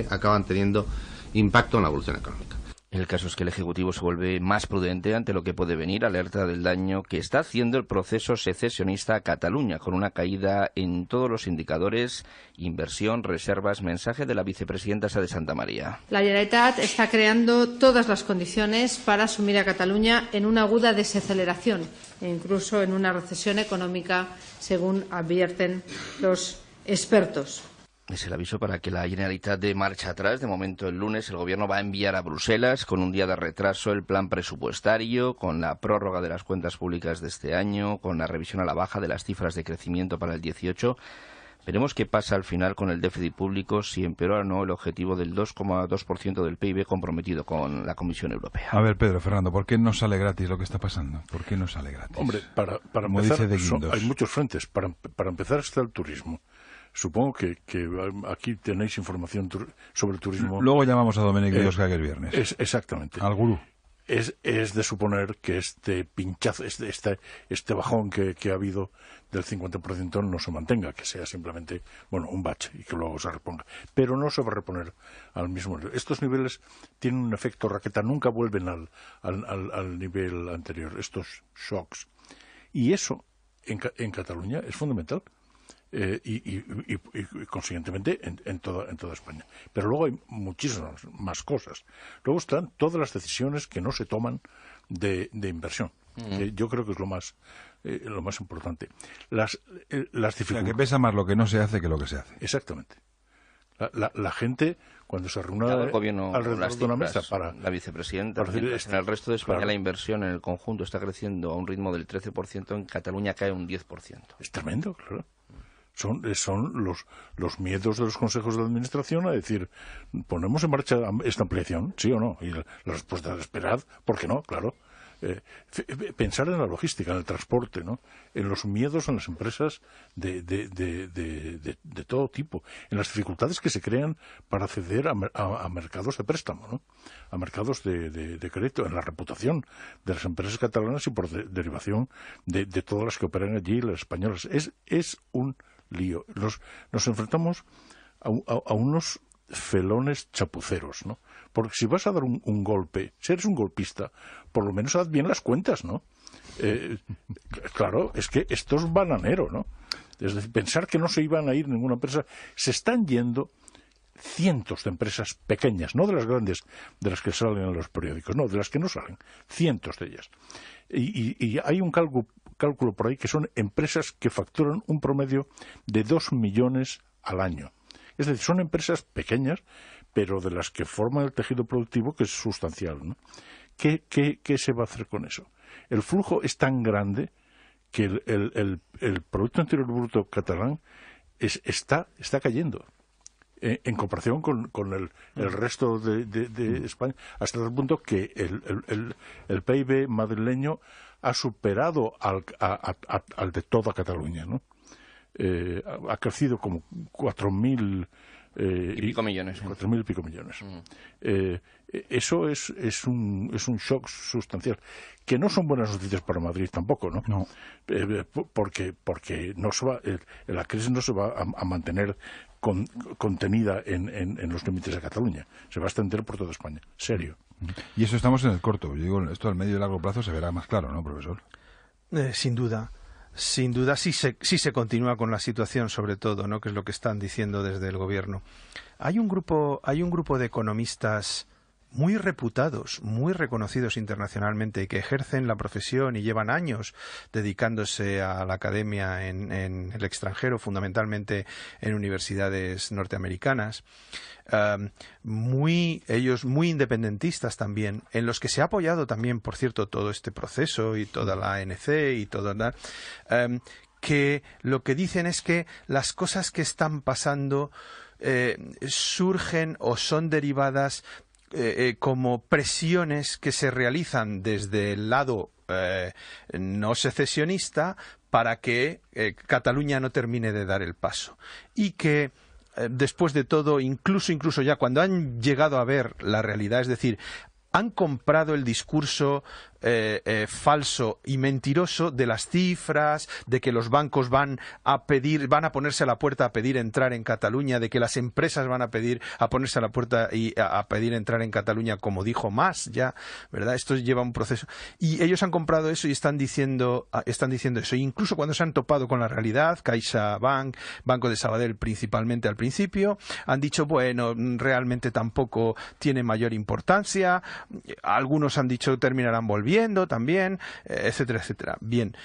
S16: acaban teniendo impacto en la evolución económica.
S15: El caso es que el Ejecutivo se vuelve más prudente ante lo que puede venir, alerta del daño que está haciendo el proceso secesionista a Cataluña, con una caída en todos los indicadores, inversión, reservas, mensaje de la vicepresidenta Sá de Santamaría.
S19: La Generalitat está creando todas las condiciones para asumir a Cataluña en una aguda desaceleración e incluso en una recesión económica, según advierten los expertos.
S15: Es el aviso para que la Generalitat dé marcha atrás. De momento, el lunes, el Gobierno va a enviar a Bruselas, con un día de retraso, el plan presupuestario, con la prórroga de las cuentas públicas de este año, con la revisión a la baja de las cifras de crecimiento para el 18. Veremos qué pasa al final con el déficit público, si empeora o no el objetivo del 2,2% del PIB comprometido con la Comisión Europea.
S1: A ver, Pedro, Fernando, ¿por qué no sale gratis lo que está pasando? ¿Por qué no sale gratis?
S13: Hombre, para empezar, hay muchos frentes. Para empezar está el turismo. Supongo que aquí tenéis información sobre el turismo.
S1: Luego llamamos a Domènech de Biosca, que es viernes.
S13: Exactamente.
S1: Al gurú.
S13: Es de suponer que este pinchazo, este bajón que ha habido del 50% no se mantenga, que sea simplemente un bache y que luego se reponga. Pero no se va a reponer al mismo nivel. Estos niveles tienen un efecto raqueta, nunca vuelven al nivel anterior, estos shocks. Y eso en Cataluña es fundamental. Y consiguientemente en toda España. Pero luego hay muchísimas más cosas. Luego están todas las decisiones que no se toman de inversión. Yo creo que es lo más importante. Las dificultades.
S1: O sea, que pesa más lo que no se hace que lo que se hace.
S13: Exactamente. La gente, cuando se reúne
S15: alrededor
S13: de una mesa
S15: para la vicepresidenta, en el resto de España la inversión en el conjunto está creciendo a un ritmo del 13%, en Cataluña cae un 10%.
S13: Es tremendo, claro. Son los miedos de los consejos de administración a decir, ¿ponemos en marcha esta ampliación? ¿Sí o no? Y la respuesta es esperad, ¿por qué no? Claro. Pensar en la logística, en el transporte, ¿no? En los miedos en las empresas de todo tipo, en las dificultades que se crean para acceder a mercados de préstamo, ¿no? A mercados de crédito, en la reputación de las empresas catalanas y por derivación de todas las que operan allí, las españolas. Es un lío. Nos enfrentamos a unos felones chapuceros, ¿no? Porque si vas a dar un golpe, si eres un golpista, por lo menos haz bien las cuentas, ¿no? Claro, es que esto es bananero, ¿no? Es decir, pensar que no se iban a ir ninguna empresa. Se están yendo cientos de empresas pequeñas, no de las grandes, de las que salen en los periódicos, no, de las que no salen, cientos de ellas. Y hay un cálculo por ahí que son empresas que facturan un promedio de 2 millones al año. Es decir, son empresas pequeñas, pero de las que forman el tejido productivo que es sustancial, ¿no? ¿Qué se va a hacer con eso? El flujo es tan grande que el Producto Interior Bruto catalán está cayendo en comparación con el resto de España, hasta el punto que el PIB madrileño ha superado al de toda Cataluña, ¿no? Ha crecido como 4.000
S15: y pico millones.
S13: 4.000 y pico millones. Eso es un shock sustancial, que no son buenas noticias para Madrid tampoco, ¿no?
S1: No.
S13: Porque no se va, la crisis no se va a mantener contenida en los límites de Cataluña, se va a extender por toda España, serio.
S1: Y eso estamos en el corto. Yo digo, esto al medio y largo plazo se verá más claro, ¿no, profesor?
S14: Sin duda. Sin duda, sí se continúa con la situación, sobre todo, ¿no? Que es lo que están diciendo desde el gobierno. Hay un grupo de economistas muy reputados, muy reconocidos internacionalmente y que ejercen la profesión y llevan años dedicándose a la academia en el extranjero, fundamentalmente en universidades norteamericanas, ellos muy independentistas también, en los que se ha apoyado también, por cierto, todo este proceso y toda la ANC y toda que lo que dicen es que las cosas que están pasando surgen o son derivadas como presiones que se realizan desde el lado no secesionista para que Cataluña no termine de dar el paso y que después de todo, incluso ya cuando han llegado a ver la realidad, es decir, han comprado el discurso falso y mentiroso de las cifras, de que los bancos van a ponerse a la puerta a pedir entrar en Cataluña, de que las empresas van a ponerse a la puerta y a pedir entrar en Cataluña, como dijo Mas ya, ¿verdad? Esto lleva un proceso. Y ellos han comprado eso y están diciendo eso. E incluso cuando se han topado con la realidad, CaixaBank, Banco de Sabadell principalmente al principio, han dicho, bueno, realmente tampoco tiene mayor importancia. Algunos han dicho terminarán volviendo también, etcétera, etcétera. Bien,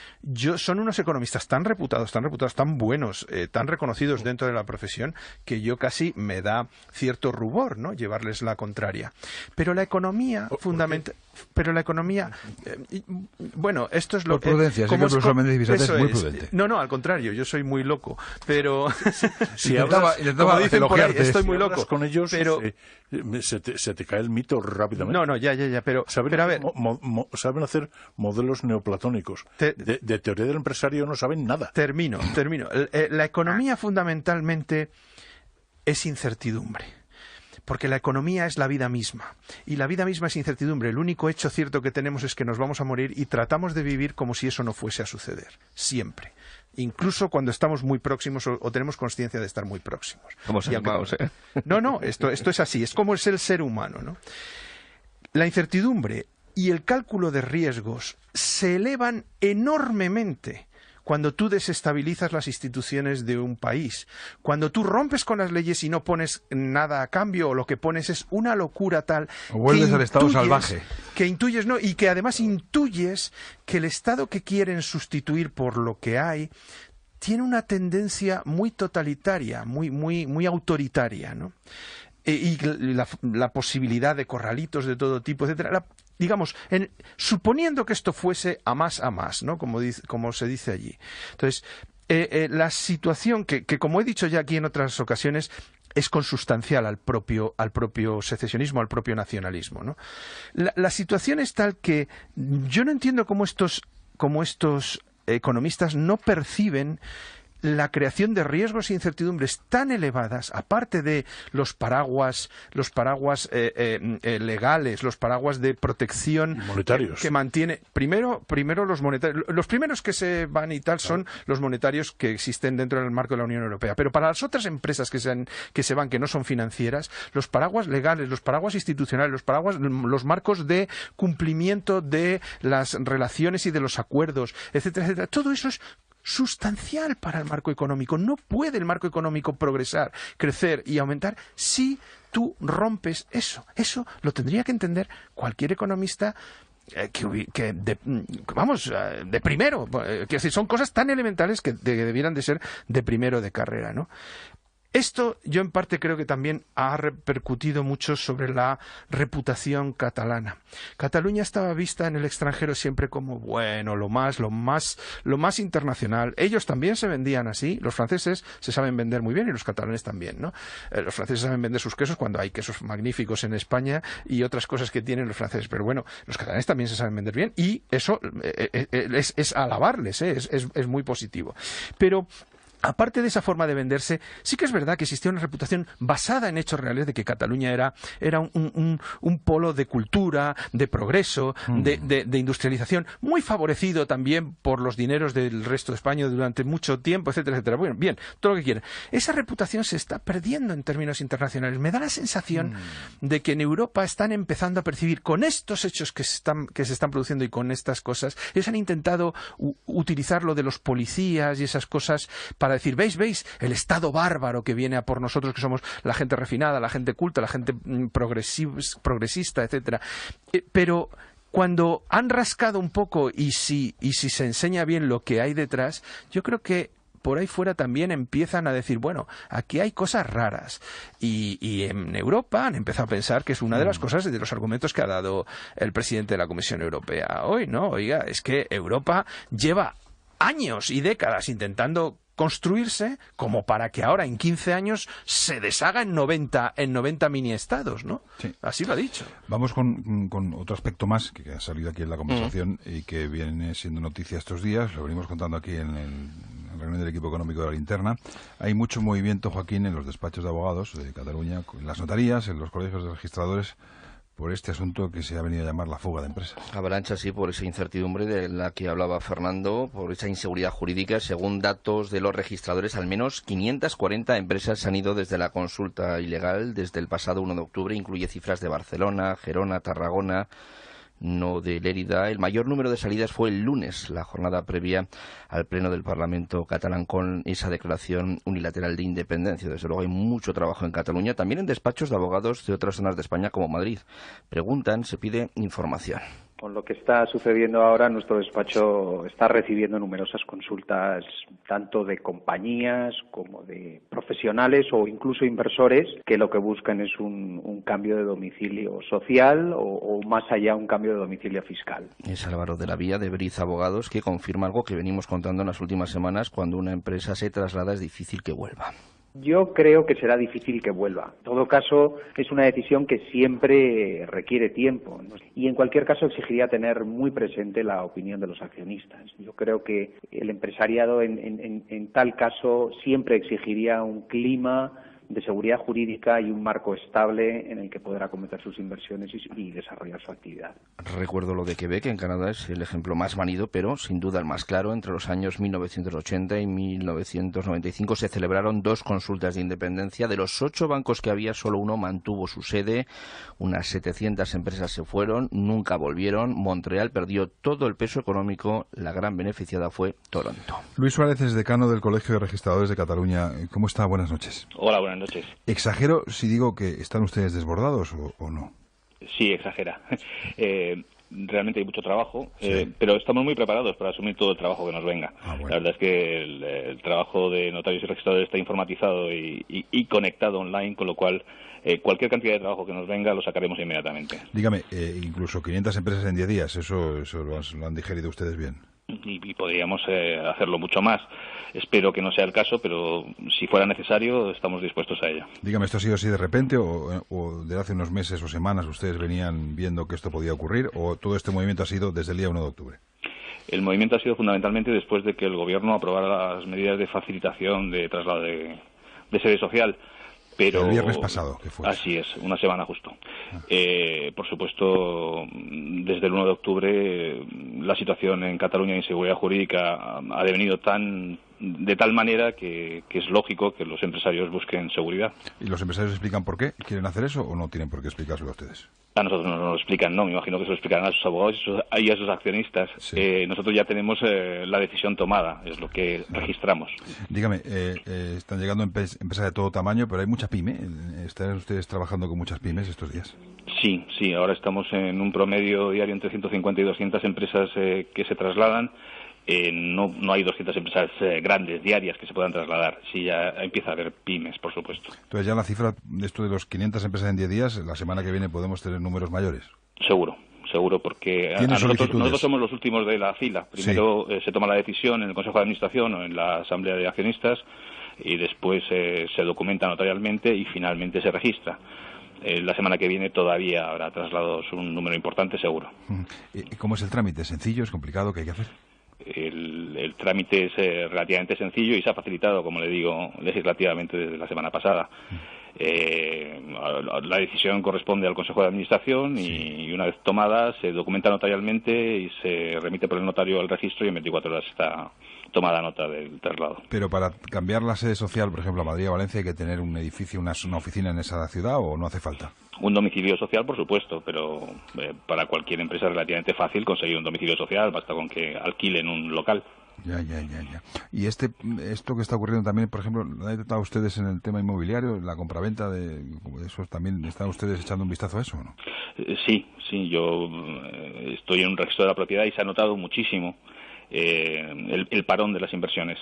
S14: son unos economistas tan reputados, tan buenos, tan reconocidos dentro de la profesión, que yo casi me da cierto rubor, ¿no?, llevarles la contraria. Pero la economía fundamental. Pero la economía, bueno, esto es lo que...
S1: Por prudencia, sí que el profesor Méndez Vicente es muy prudente.
S14: No, al contrario, yo soy muy loco, pero...
S13: Si
S14: como dicen por ahí, estoy muy loco.
S13: Con ellos,
S14: pero...
S13: se te cae el mito rápidamente.
S14: No, ya, pero a ver...
S13: Saben hacer modelos neoplatónicos. De teoría del empresario no saben nada.
S14: Termino. La economía fundamentalmente es incertidumbre. Porque la economía es la vida misma, y la vida misma es incertidumbre. El único hecho cierto que tenemos es que nos vamos a morir y tratamos de vivir como si eso no fuese a suceder, siempre. Incluso cuando estamos muy próximos o tenemos conciencia de estar muy próximos.
S15: Somos animados, ¿eh?
S14: No, esto es así, es como es el ser humano, ¿no? La incertidumbre y el cálculo de riesgos se elevan enormemente cuando tú desestabilizas las instituciones de un país, cuando tú rompes con las leyes y no pones nada a cambio, o lo que pones es una locura tal
S1: o vuelves al estado salvaje,
S14: que intuyes, no, y que además intuyes que el estado que quieren sustituir por lo que hay tiene una tendencia muy totalitaria, muy autoritaria, ¿no? Y la posibilidad de corralitos de todo tipo, etcétera. Digamos, suponiendo que esto fuese a más, ¿no?, como se dice allí. Entonces, la situación que, como he dicho ya aquí en otras ocasiones, es consustancial al propio secesionismo, al propio nacionalismo, ¿no? La situación es tal que yo no entiendo cómo estos economistas no perciben la creación de riesgos e incertidumbres tan elevadas, aparte de los paraguas legales, los paraguas de protección
S13: monetarios
S14: que mantiene primero los monetarios. Los primeros que se van y tal son los monetarios que existen dentro del marco de la Unión Europea. Pero para las otras empresas que se van, que no son financieras, los paraguas legales, los paraguas institucionales, los marcos de cumplimiento de las relaciones y de los acuerdos, etcétera, etcétera, todo eso es sustancial para el marco económico. No puede el marco económico progresar, crecer y aumentar si tú rompes eso. Eso lo tendría que entender cualquier economista de primero. Que son cosas tan elementales que debieran de ser de primero de carrera, ¿no? Esto yo en parte creo que también ha repercutido mucho sobre la reputación catalana. Cataluña estaba vista en el extranjero siempre como, bueno, lo más internacional. Ellos también se vendían así. Los franceses se saben vender muy bien y los catalanes también, ¿no? Los franceses saben vender sus quesos cuando hay quesos magníficos en España y otras cosas que tienen los franceses. Pero bueno, los catalanes también se saben vender bien y eso es alabarles, es muy positivo. Pero aparte de esa forma de venderse, sí que es verdad que existía una reputación basada en hechos reales de que Cataluña era un polo de cultura, de progreso, de industrialización, muy favorecido también por los dineros del resto de España durante mucho tiempo, etcétera, etcétera. Bueno, bien, todo lo que quieran. Esa reputación se está perdiendo en términos internacionales. Me da la sensación de que en Europa están empezando a percibir, con estos hechos que se están produciendo y con estas cosas, ellos han intentado utilizar lo de los policías y esas cosas para decir, ¿veis? El Estado bárbaro que viene a por nosotros, que somos la gente refinada, la gente culta, la gente progresista, etcétera. Pero cuando han rascado un poco y si se enseña bien lo que hay detrás, yo creo que por ahí fuera también empiezan a decir, bueno, aquí hay cosas raras. Y en Europa han empezado a pensar que es una de las cosas, de los argumentos que ha dado el presidente de la Comisión Europea hoy, ¿no? Oiga, es que Europa lleva años y décadas intentando construirse como para que ahora en 15 años se deshaga en 90 mini-estados, ¿no? Sí. Así lo ha dicho.
S1: Vamos con otro aspecto más que ha salido aquí en la conversación y que viene siendo noticia estos días. Lo venimos contando aquí en la reunión del equipo económico de la Linterna. Hay mucho movimiento, Joaquín, en los despachos de abogados de Cataluña, en las notarías, en los colegios de registradores, por este asunto que se ha venido a llamar la fuga de empresas.
S15: Avalancha, sí, por esa incertidumbre de la que hablaba Fernando, por esa inseguridad jurídica. Según datos de los registradores, al menos 540 empresas han ido desde la consulta ilegal desde el pasado 1 de octubre. Incluye cifras de Barcelona, Gerona, Tarragona, no de Lérida. El mayor número de salidas fue el lunes, la jornada previa al pleno del Parlamento catalán, con esa declaración unilateral de independencia. Desde luego hay mucho trabajo en Cataluña, también en despachos de abogados de otras zonas de España como Madrid. Preguntan, se pide información.
S20: Con lo que está sucediendo ahora, nuestro despacho está recibiendo numerosas consultas, tanto de compañías como de profesionales o incluso inversores, que lo que buscan es un cambio de domicilio social o más allá un cambio de domicilio fiscal.
S15: Es Álvaro de la Vía, de Briz Abogados, que confirma algo que venimos contando en las últimas semanas: cuando una empresa se traslada es difícil que vuelva.
S20: Yo creo que será difícil que vuelva. En todo caso, es una decisión que siempre requiere tiempo, ¿no? Y en cualquier caso exigiría tener muy presente la opinión de los accionistas. Yo creo que el empresariado en tal caso siempre exigiría un clima de seguridad jurídica y un marco estable en el que poder acometer sus inversiones y desarrollar su actividad.
S15: Recuerdo lo de Quebec, en Canadá es el ejemplo más manido, pero sin duda el más claro. Entre los años 1980 y 1995 se celebraron 2 consultas de independencia. De los 8 bancos que había, solo uno mantuvo su sede. Unas 700 empresas se fueron, nunca volvieron. Montreal perdió todo el peso económico. La gran beneficiada fue Toronto.
S1: Luis Suárez es decano del Colegio de Registradores de Cataluña. ¿Cómo está? Buenas noches.
S21: Hola, buenas noches.
S1: ¿Exagero si digo que están ustedes desbordados o no?
S21: Sí, exagera. Realmente hay mucho trabajo, pero estamos muy preparados para asumir todo el trabajo que nos venga. Bueno. La verdad es que el trabajo de notarios y registradores está informatizado y conectado online, con lo cual cualquier cantidad de trabajo que nos venga lo sacaremos inmediatamente.
S1: Dígame, incluso 500 empresas en 10 días, ¿eso lo han digerido ustedes bien?
S21: Y podríamos hacerlo mucho más. Espero que no sea el caso, pero si fuera necesario estamos dispuestos a ello.
S1: Dígame, ¿esto ha sido así de repente o de hace unos meses o semanas ustedes venían viendo que esto podía ocurrir, o todo este movimiento ha sido desde el día 1 de octubre?
S21: El movimiento ha sido fundamentalmente después de que el Gobierno aprobara las medidas de facilitación de traslado de sede social. Pero
S1: el viernes pasado, que fue.
S21: Así es, una semana justo. Por supuesto, desde el 1 de octubre la situación en Cataluña de inseguridad jurídica ha devenido de tal manera que es lógico que los empresarios busquen seguridad.
S1: ¿Y los empresarios explican por qué quieren hacer eso o no tienen por qué explicárselo a ustedes?
S21: A nosotros no nos lo explican, no. Me imagino que se lo explicarán a sus abogados y a sus accionistas. Sí. Nosotros ya tenemos la decisión tomada, es lo que registramos.
S1: Dígame, están llegando empresas de todo tamaño, pero hay mucha pyme. ¿Están ustedes trabajando con muchas pymes estos días?
S21: Sí. Ahora estamos en un promedio diario entre 150 y 200 empresas que se trasladan. No hay 200 empresas grandes, diarias, que se puedan trasladar. Sí, ya empieza a haber pymes, por supuesto.
S1: Entonces ya la cifra de esto de los 500 empresas en 10 días, la semana que viene podemos tener números mayores.
S21: Seguro, porque nosotros somos los últimos de la fila. Primero se toma la decisión en el Consejo de Administración o en la Asamblea de Accionistas y después se documenta notarialmente y finalmente se registra. La semana que viene todavía habrá traslados un número importante, seguro.
S1: ¿Y cómo es el trámite? ¿Es sencillo? ¿Es complicado? ¿Qué hay que hacer?
S21: El trámite es relativamente sencillo y se ha facilitado, como le digo, legislativamente desde la semana pasada. La decisión corresponde al Consejo de Administración y una vez tomada se documenta notarialmente y se remite por el notario al registro y en 24 horas está tomada nota del traslado.
S1: Pero para cambiar la sede social, por ejemplo, a Madrid o Valencia, ¿hay que tener un edificio, una oficina en esa ciudad o no hace falta?
S21: Un domicilio social, por supuesto, pero para cualquier empresa es relativamente fácil conseguir un domicilio social, basta con que alquilen un local.
S1: Ya. Y esto que está ocurriendo también, por ejemplo, ¿han detectado ustedes en el tema inmobiliario, la compraventa de eso también? ¿Están ustedes echando un vistazo a eso o no?
S21: Sí, yo estoy en un registro de la propiedad y se ha notado muchísimo el parón de las inversiones.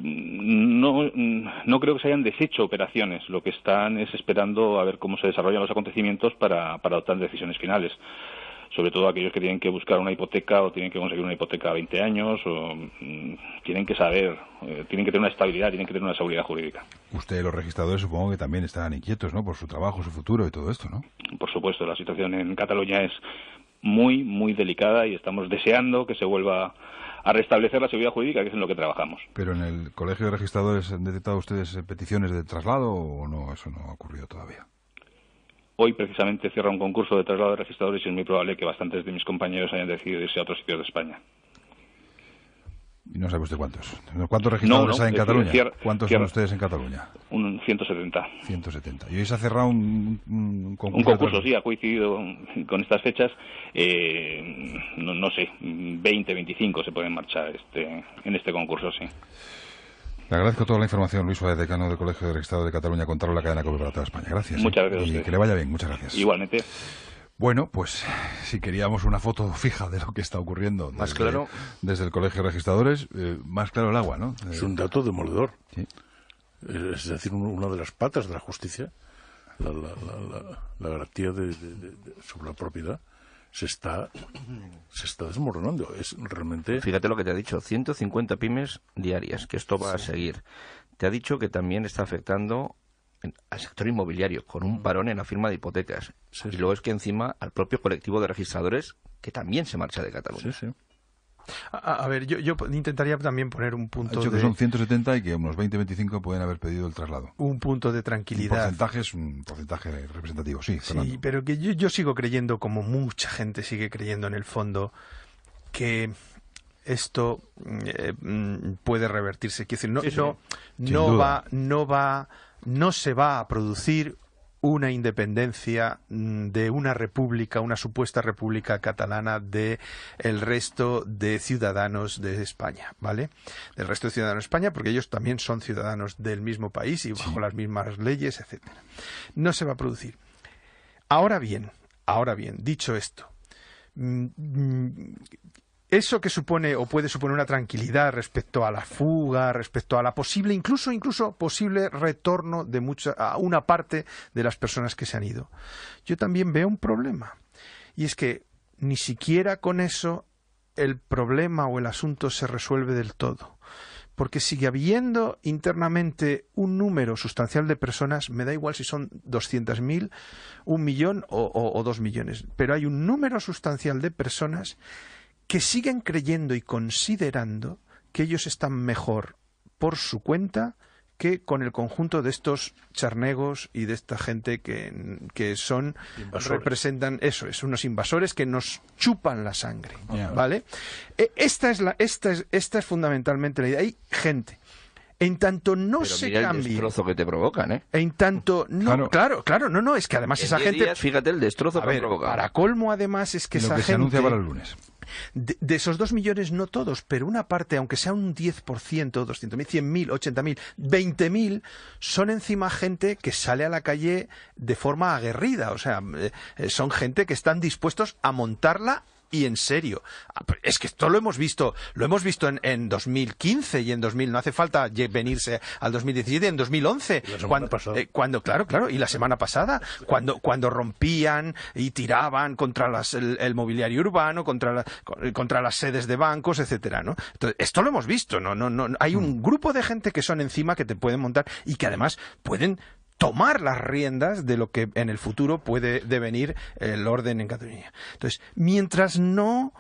S21: No creo que se hayan deshecho operaciones, lo que están es esperando a ver cómo se desarrollan los acontecimientos para adoptar decisiones finales. Sobre todo aquellos que tienen que buscar una hipoteca o tienen que conseguir una hipoteca a 20 años o tienen que saber, tienen que tener una estabilidad, tienen que tener una seguridad jurídica.
S1: Usted, los registradores, supongo que también estarán inquietos, ¿no?, por su trabajo, su futuro y todo esto, ¿no?
S21: Por supuesto, la situación en Cataluña es muy, muy delicada y estamos deseando que se vuelva a restablecer la seguridad jurídica, que es en lo que trabajamos.
S1: ¿Pero en el Colegio de Registradores han detectado ustedes peticiones de traslado o no? Eso no ha ocurrido todavía.
S21: hoy precisamente cierra un concurso de traslado de registradores y es muy probable que bastantes de mis compañeros hayan decidido irse a otros sitios de España.
S1: Y no sabe usted cuántos. ¿Cuántos registradores hay en Cataluña? ¿Cuántos son ustedes en Cataluña?
S21: 170.
S1: 170. ¿Y hoy se ha cerrado un concurso?
S21: Un concurso, sí, ha coincidido con estas fechas. No sé, 20, 25 se pueden marchar en este concurso, sí.
S1: Le agradezco toda la información, Luis Suárez, decano del Colegio de Registrados de Cataluña, contarlo en la cadena COPE para toda España. Gracias.
S21: Muchas gracias.
S1: Y que le vaya bien, muchas gracias.
S21: Igualmente.
S1: Bueno, pues si queríamos una foto fija de lo que está ocurriendo
S15: más claro
S1: desde el Colegio de Registradores, más claro el agua, ¿no?
S13: Es un dato demoledor.
S1: Sí.
S13: Es decir, una de las patas de la justicia, la garantía sobre la propiedad, se está desmoronando. Es realmente...
S15: Fíjate lo que te ha dicho, 150 pymes diarias, que esto va a seguir. Te ha dicho que también está afectando al sector inmobiliario, con un parón en la firma de hipotecas. Sí. Y luego es que encima al propio colectivo de registradores, que también se marcha de Cataluña.
S1: Sí.
S14: A ver, yo intentaría también poner un punto
S1: que son 170 y que unos 20-25 pueden haber pedido el traslado.
S14: Un punto de tranquilidad.
S1: Un porcentaje representativo, sí. Fernando.
S14: Sí, pero que yo sigo creyendo, como mucha gente sigue creyendo en el fondo, que esto puede revertirse. Quiero decir, no se va a producir una independencia de una república, una supuesta república catalana de el resto de ciudadanos de España, ¿vale? Del resto de ciudadanos de España, porque ellos también son ciudadanos del mismo país y bajo las mismas leyes, etcétera. No se va a producir. Ahora bien, dicho esto, eso que supone o puede suponer una tranquilidad respecto a la fuga, respecto a la posible, incluso posible retorno de a una parte de las personas que se han ido. Yo también veo un problema, y es que ni siquiera con eso el problema o el asunto se resuelve del todo. Porque sigue habiendo internamente un número sustancial de personas, me da igual si son 200.000, 1 millón o 2 millones, pero hay un número sustancial de personas que siguen creyendo y considerando que ellos están mejor por su cuenta que con el conjunto de estos charnegos y de esta gente que son invasores. Representan unos invasores que nos chupan la sangre, ¿vale? Esta es fundamentalmente la idea. Hay gente. En tanto no
S15: pero
S14: se
S15: mira
S14: cambie.
S15: El destrozo que te provocan, ¿eh?
S14: En tanto no, claro, no, es que además
S15: en
S14: esa gente.
S15: Días, fíjate el destrozo que han provocado.
S14: Para colmo, además, es que esa gente.
S1: Se anuncia para el lunes.
S14: De esos 2 millones, no todos, pero una parte, aunque sea un 10%, 200.000, 100.000, 80.000, 20.000, son encima gente que sale a la calle de forma aguerrida. O sea, son gente que están dispuestos a montarla. Y en serio, es que esto lo hemos visto en 2015 y en 2000, no hace falta venirse al 2017, en 2011, cuando claro, y la semana pasada, cuando rompían y tiraban contra el mobiliario urbano, contra las sedes de bancos, etcétera, ¿no? Entonces, esto lo hemos visto, no hay un grupo de gente que son encima que te pueden montar y que además pueden tomar las riendas de lo que en el futuro puede devenir el orden en Cataluña. Entonces, mientras no,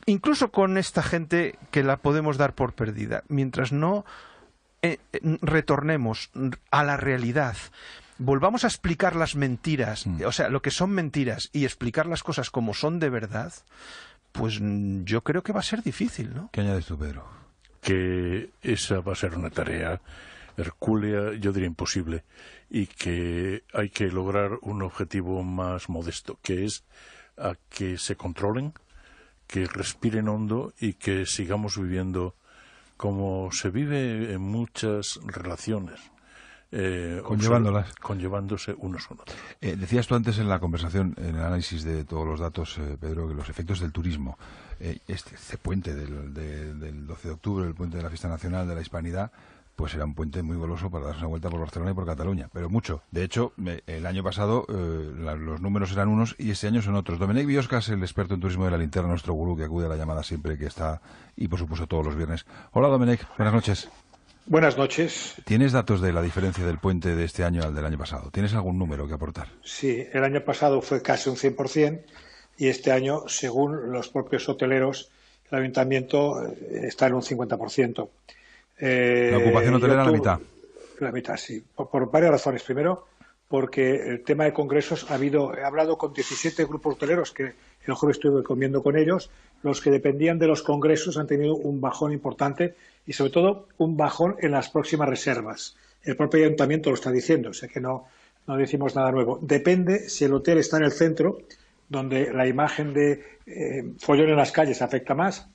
S14: incluso con esta gente que la podemos dar por perdida, mientras no retornemos a la realidad, volvamos a explicar las mentiras, o sea, lo que son mentiras, y explicar las cosas como son de verdad, pues yo creo que va a ser difícil, ¿no?
S1: ¿Qué añades tú, Pedro?
S13: Que esa va a ser una tarea hercúlea, yo diría imposible, y que hay que lograr un objetivo más modesto, que es a que se controlen, que respiren hondo y que sigamos viviendo como se vive en muchas relaciones. Conllevándose unos con otros.
S1: Decías tú antes en la conversación, en el análisis de todos los datos, Pedro, que los efectos del turismo, este puente del 12 de octubre, el puente de la Fiesta Nacional de la Hispanidad, pues era un puente muy goloso para darse una vuelta por Barcelona y por Cataluña, pero mucho. De hecho, el año pasado los números eran unos y este año son otros. Domènec Bioscas, el experto en turismo de la Linterna, nuestro gurú que acude a la llamada siempre que está, y por supuesto todos los viernes. Hola, Domènec, buenas noches.
S2: Buenas noches.
S1: ¿Tienes datos de la diferencia del puente de este año al del año pasado? ¿Tienes algún número que aportar?
S2: Sí, el año pasado fue casi un 100% y este año, según los propios hoteleros, el ayuntamiento está en un 50%.
S1: ¿La ocupación hotelera la mitad?
S2: La mitad, sí. Por varias razones. Primero, porque el tema de congresos he hablado con 17 grupos hoteleros que el jueves estuve comiendo con ellos. Los que dependían de los congresos han tenido un bajón importante y sobre todo un bajón en las próximas reservas. El propio ayuntamiento lo está diciendo, o sea que no decimos nada nuevo. Depende si el hotel está en el centro, donde la imagen de follón en las calles afecta más,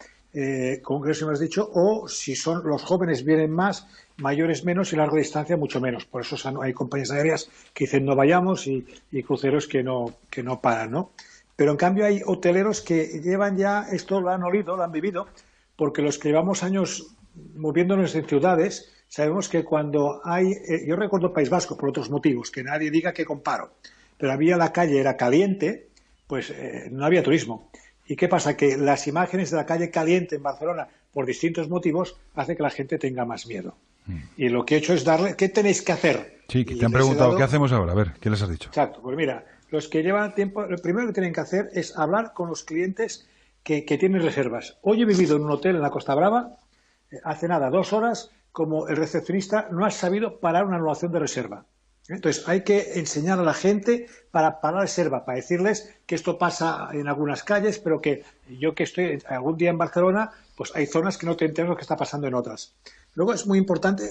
S2: congreso me has dicho, o si son los jóvenes vienen más, mayores menos y larga distancia mucho menos. Por eso hay compañías aéreas que dicen no vayamos y cruceros que no paran, ¿no? Pero en cambio hay hoteleros que llevan ya, esto lo han olido, lo han vivido, porque los que llevamos años moviéndonos en ciudades, sabemos que cuando hay, yo recuerdo País Vasco por otros motivos, que nadie diga que comparo, pero la calle era caliente, pues no había turismo. ¿Y qué pasa? Que las imágenes de la calle caliente en Barcelona, por distintos motivos, hace que la gente tenga más miedo. Y lo que he hecho es darle, ¿qué tenéis que hacer?
S1: Sí, que te han preguntado, ¿qué hacemos ahora? A ver, ¿qué les has dicho?
S2: Exacto, pues mira, los que llevan tiempo, lo primero que tienen que hacer es hablar con los clientes que tienen reservas. Hoy he vivido en un hotel en la Costa Brava, hace nada, 2 horas, como el recepcionista no ha sabido parar una anulación de reserva. Entonces hay que enseñar a la gente para parar reserva, para decirles que esto pasa en algunas calles, pero que yo que estoy algún día en Barcelona, pues hay zonas que no te enteras lo que está pasando en otras. Luego es muy importante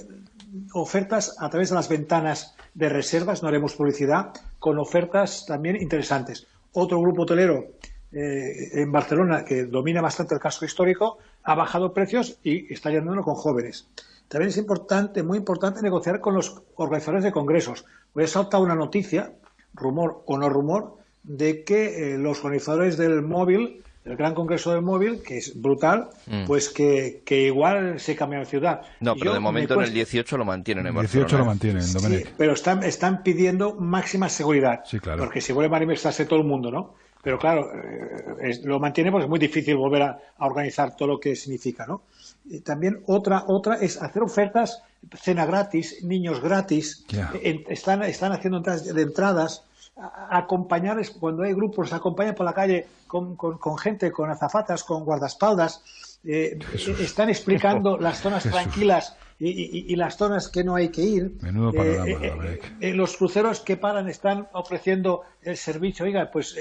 S2: ofertas a través de las ventanas de reservas, no haremos publicidad, con ofertas también interesantes. Otro grupo hotelero en Barcelona que domina bastante el casco histórico ha bajado precios y está llenándolo con jóvenes. También es importante, muy importante, negociar con los organizadores de congresos. Hoy ha saltado una noticia, rumor o no rumor, de que los organizadores del móvil, el Gran Congreso del Móvil, que es brutal, pues que igual se cambia de ciudad.
S15: No, pero de momento en el 18 lo mantienen en Barcelona.
S1: 18 lo mantienen, Domènech.
S2: Sí, pero están pidiendo máxima seguridad.
S1: Sí, claro.
S2: Porque si vuelve a manifestarse todo el mundo, ¿no? Pero claro, lo mantiene porque es muy difícil volver a organizar todo lo que significa, ¿no? Y también otra es hacer ofertas, cena gratis, niños gratis. Yeah. Están haciendo entradas, acompañarles cuando hay grupos, acompañan por la calle con gente, con azafatas, con guardaespaldas. Están explicando las zonas tranquilas y las zonas que no hay que ir.
S1: Menudo panorama,
S2: los cruceros que paran están ofreciendo el servicio, oiga, pues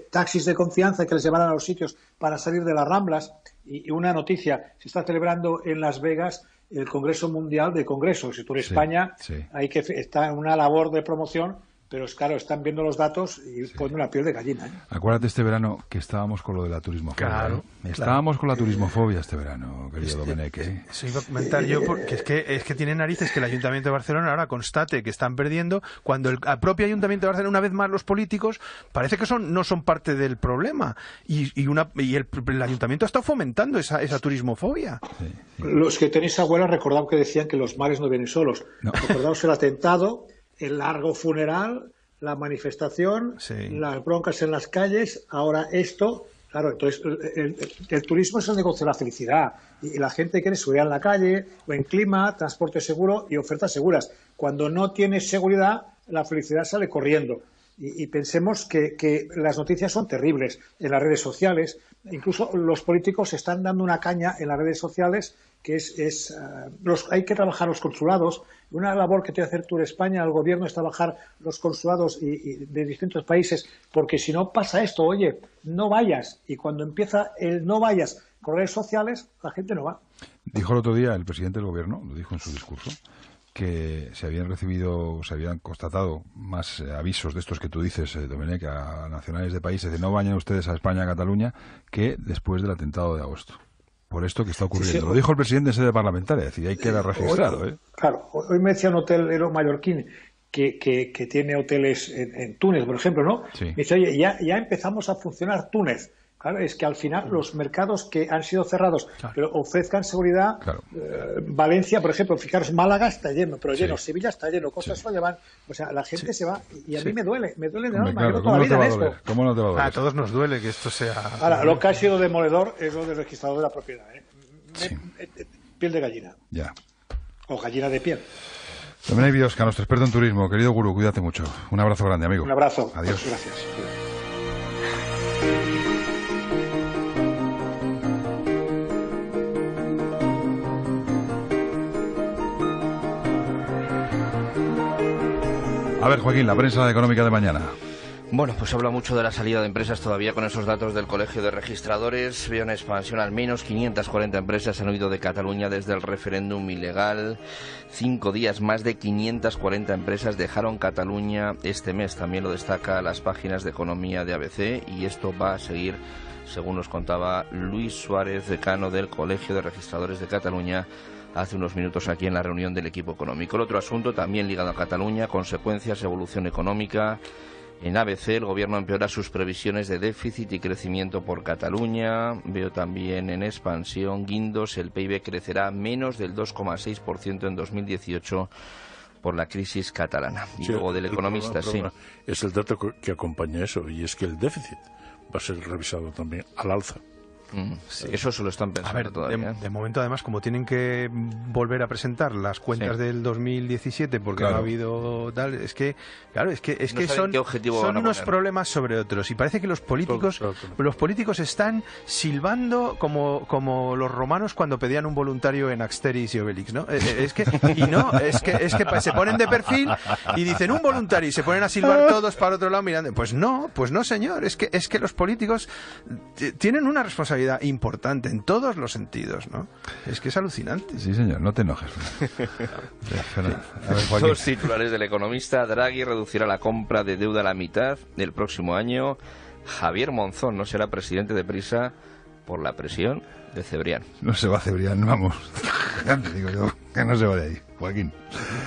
S2: taxis de confianza que les llevarán a los sitios para salir de las Ramblas. Y una noticia, se está celebrando en Las Vegas el Congreso Mundial de Congresos. Y tú en España está en una labor de promoción, pero claro, están viendo los datos y ponen la piel de gallina.
S1: Acuérdate este verano que estábamos con lo de la turismofobia. Claro. Estábamos con la turismofobia este verano, querido Domènech.
S14: Eso iba a comentar yo, porque es que tiene narices que el Ayuntamiento de Barcelona ahora constate que están perdiendo, cuando el propio Ayuntamiento de Barcelona, una vez más los políticos, parece que no son parte del problema. Y el Ayuntamiento ha estado fomentando esa turismofobia.
S2: Sí. Los que tenéis abuelas, recordad que decían que los males no vienen solos. No. Recordaos el atentado, el largo funeral, la manifestación, las broncas en las calles, ahora esto. Claro, entonces el turismo es el negocio de la felicidad y la gente quiere seguridad en la calle, buen clima, transporte seguro y ofertas seguras. Cuando no tienes seguridad, la felicidad sale corriendo. Y pensemos que las noticias son terribles en las redes sociales. Incluso los políticos están dando una caña en las redes sociales que hay que trabajar los consulados. Una labor que tiene que hacer tú en España, el gobierno, es trabajar los consulados de distintos países, porque si no pasa esto, oye, no vayas. Y cuando empieza el no vayas con redes sociales, la gente no va.
S1: Dijo el otro día el presidente del gobierno, lo dijo en su discurso, que se habían constatado más avisos de estos que tú dices, Domènech, a nacionales de países de no vayan ustedes a España, a Cataluña, que después del atentado de agosto. Por esto que está ocurriendo. Sí. Lo dijo el presidente en sede parlamentaria, es decir, ahí queda registrado.
S2: Claro, hoy me decía un hotelero mallorquín que tiene hoteles en Túnez, por ejemplo, ¿no? Sí. Me dice, oye, ya empezamos a funcionar Túnez. Claro, es que al final los mercados que han sido cerrados, pero ofrezcan seguridad, Valencia, por ejemplo, fijaros, Málaga está lleno, pero lleno, Sevilla está lleno, cosas lo llevan, o sea, la gente se va, y a mí me duele de alma,
S1: claro, ¿cómo no te va a doler? ¿Cómo no te va a doler?
S14: A todos nos duele que esto sea...
S2: Ahora, lo que ha sido demoledor es lo del registrador de la propiedad, piel de gallina.
S1: Ya.
S2: O gallina de piel.
S1: Domènech Biosca, nuestro experto en turismo. Querido gurú, cuídate mucho. Un abrazo grande, amigo.
S2: Un abrazo.
S1: Adiós.
S2: Gracias.
S1: A ver, Joaquín, la prensa económica de mañana.
S15: Bueno, pues habla mucho de la salida de empresas todavía con esos datos del Colegio de Registradores. Veo una expansión, al menos 540 empresas han huido de Cataluña desde el referéndum ilegal. 5 días, más de 540 empresas dejaron Cataluña este mes. También lo destaca las páginas de economía de ABC, y esto va a seguir, según nos contaba Luis Suárez, decano del Colegio de Registradores de Cataluña, hace unos minutos aquí en la reunión del equipo económico. El otro asunto también ligado a Cataluña, consecuencias, evolución económica. En ABC el gobierno empeora sus previsiones de déficit y crecimiento por Cataluña. Veo también en expansión Guindos, el PIB crecerá menos del 2,6% en 2018 por la crisis catalana. Y sí, luego del Economista, sí.
S13: Es el dato que acompaña eso, y es que el déficit va a ser revisado también al alza.
S15: Sí, eso se lo están pensando.
S14: A ver,
S15: todavía.
S14: De momento, además, como tienen que volver a presentar las cuentas del 2017 porque no ha habido tal, es que son unos problemas sobre otros, y parece que los políticos están silbando como los romanos cuando pedían un voluntario en Asterix y Obelix, ¿no? Es que se ponen de perfil y dicen un voluntario y se ponen a silbar todos para otro lado mirando. Pues no, señor, es que los políticos tienen una responsabilidad importante en todos los sentidos, ¿no? Es que es alucinante.
S1: Sí, señor, no te enojes.
S15: Dos titulares del Economista. Draghi reducirá la compra de deuda a la mitad del próximo año. Javier Monzón no será presidente de Prisa por la presión de Cebrián.
S1: No se va Cebrián, vamos. Ya te digo yo que no se va de ahí, Joaquín.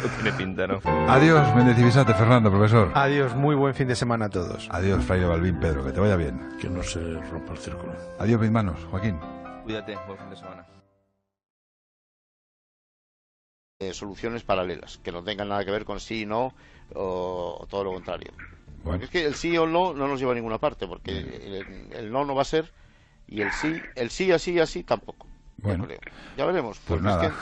S15: No tiene pinta, ¿no?
S1: Adiós, Méndez y Bisate, Fernando, profesor.
S14: Adiós, muy buen fin de semana a todos.
S1: Adiós, Fraile Balbín, Pedro, que te vaya bien.
S13: Que no se rompa el círculo.
S1: Adiós, mis manos, Joaquín.
S15: Cuídate, buen fin de semana.
S7: Soluciones paralelas, que no tengan nada que ver con sí y no, o todo lo contrario. Bueno. Es que el sí o el no nos lleva a ninguna parte, porque el no va a ser, y el sí así tampoco.
S1: Bueno,
S7: ya veremos.
S1: Pues nada.
S7: Es que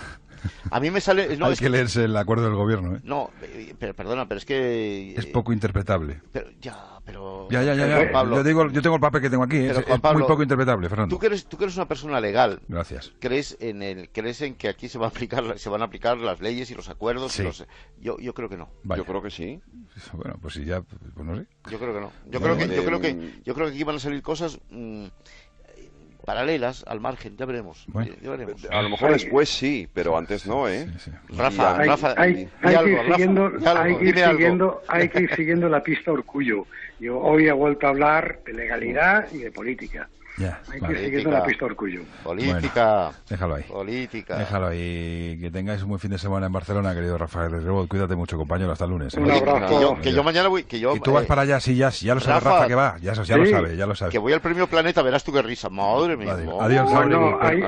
S7: a mí me sale...
S1: No, hay que leerse el acuerdo del gobierno, ¿eh?
S7: No, perdona, pero es que...
S1: Es poco interpretable.
S7: Pero...
S1: Pablo, yo tengo el papel que tengo aquí, es Pablo, muy poco interpretable, Fernando.
S7: Tú que eres una persona legal.
S1: Gracias.
S7: ¿Crees en que aquí se van a aplicar las leyes y los acuerdos? Sí. Yo creo que no.
S8: Vaya. Yo creo que sí.
S1: Bueno, pues si ya... Pues no sé.
S7: Yo creo que no. Yo creo que aquí van a salir cosas... paralelas al margen, ya veremos.
S1: Bueno.
S7: Ya veremos.
S8: A lo mejor después sí, pero antes no, ¿eh?
S7: Sí. Rafa,
S9: hay que ir siguiendo la pista Urkullu. Yo hoy he vuelto a hablar de legalidad y de política. Hay que ir siguiendo la pista Urkullu.
S7: Política.
S1: Bueno, déjalo ahí.
S7: Política.
S1: Déjalo ahí. Que tengáis un buen fin de semana en Barcelona, querido Rafael Rebot. Cuídate mucho, compañero. Hasta el lunes.
S7: Un abrazo. Que yo mañana voy...
S1: Y tú vas para allá, sí, ya lo sabe Rafa que va. Ya lo sabe.
S7: Que voy al Premio Planeta, verás tú qué risa. Madre mía.
S1: Adiós,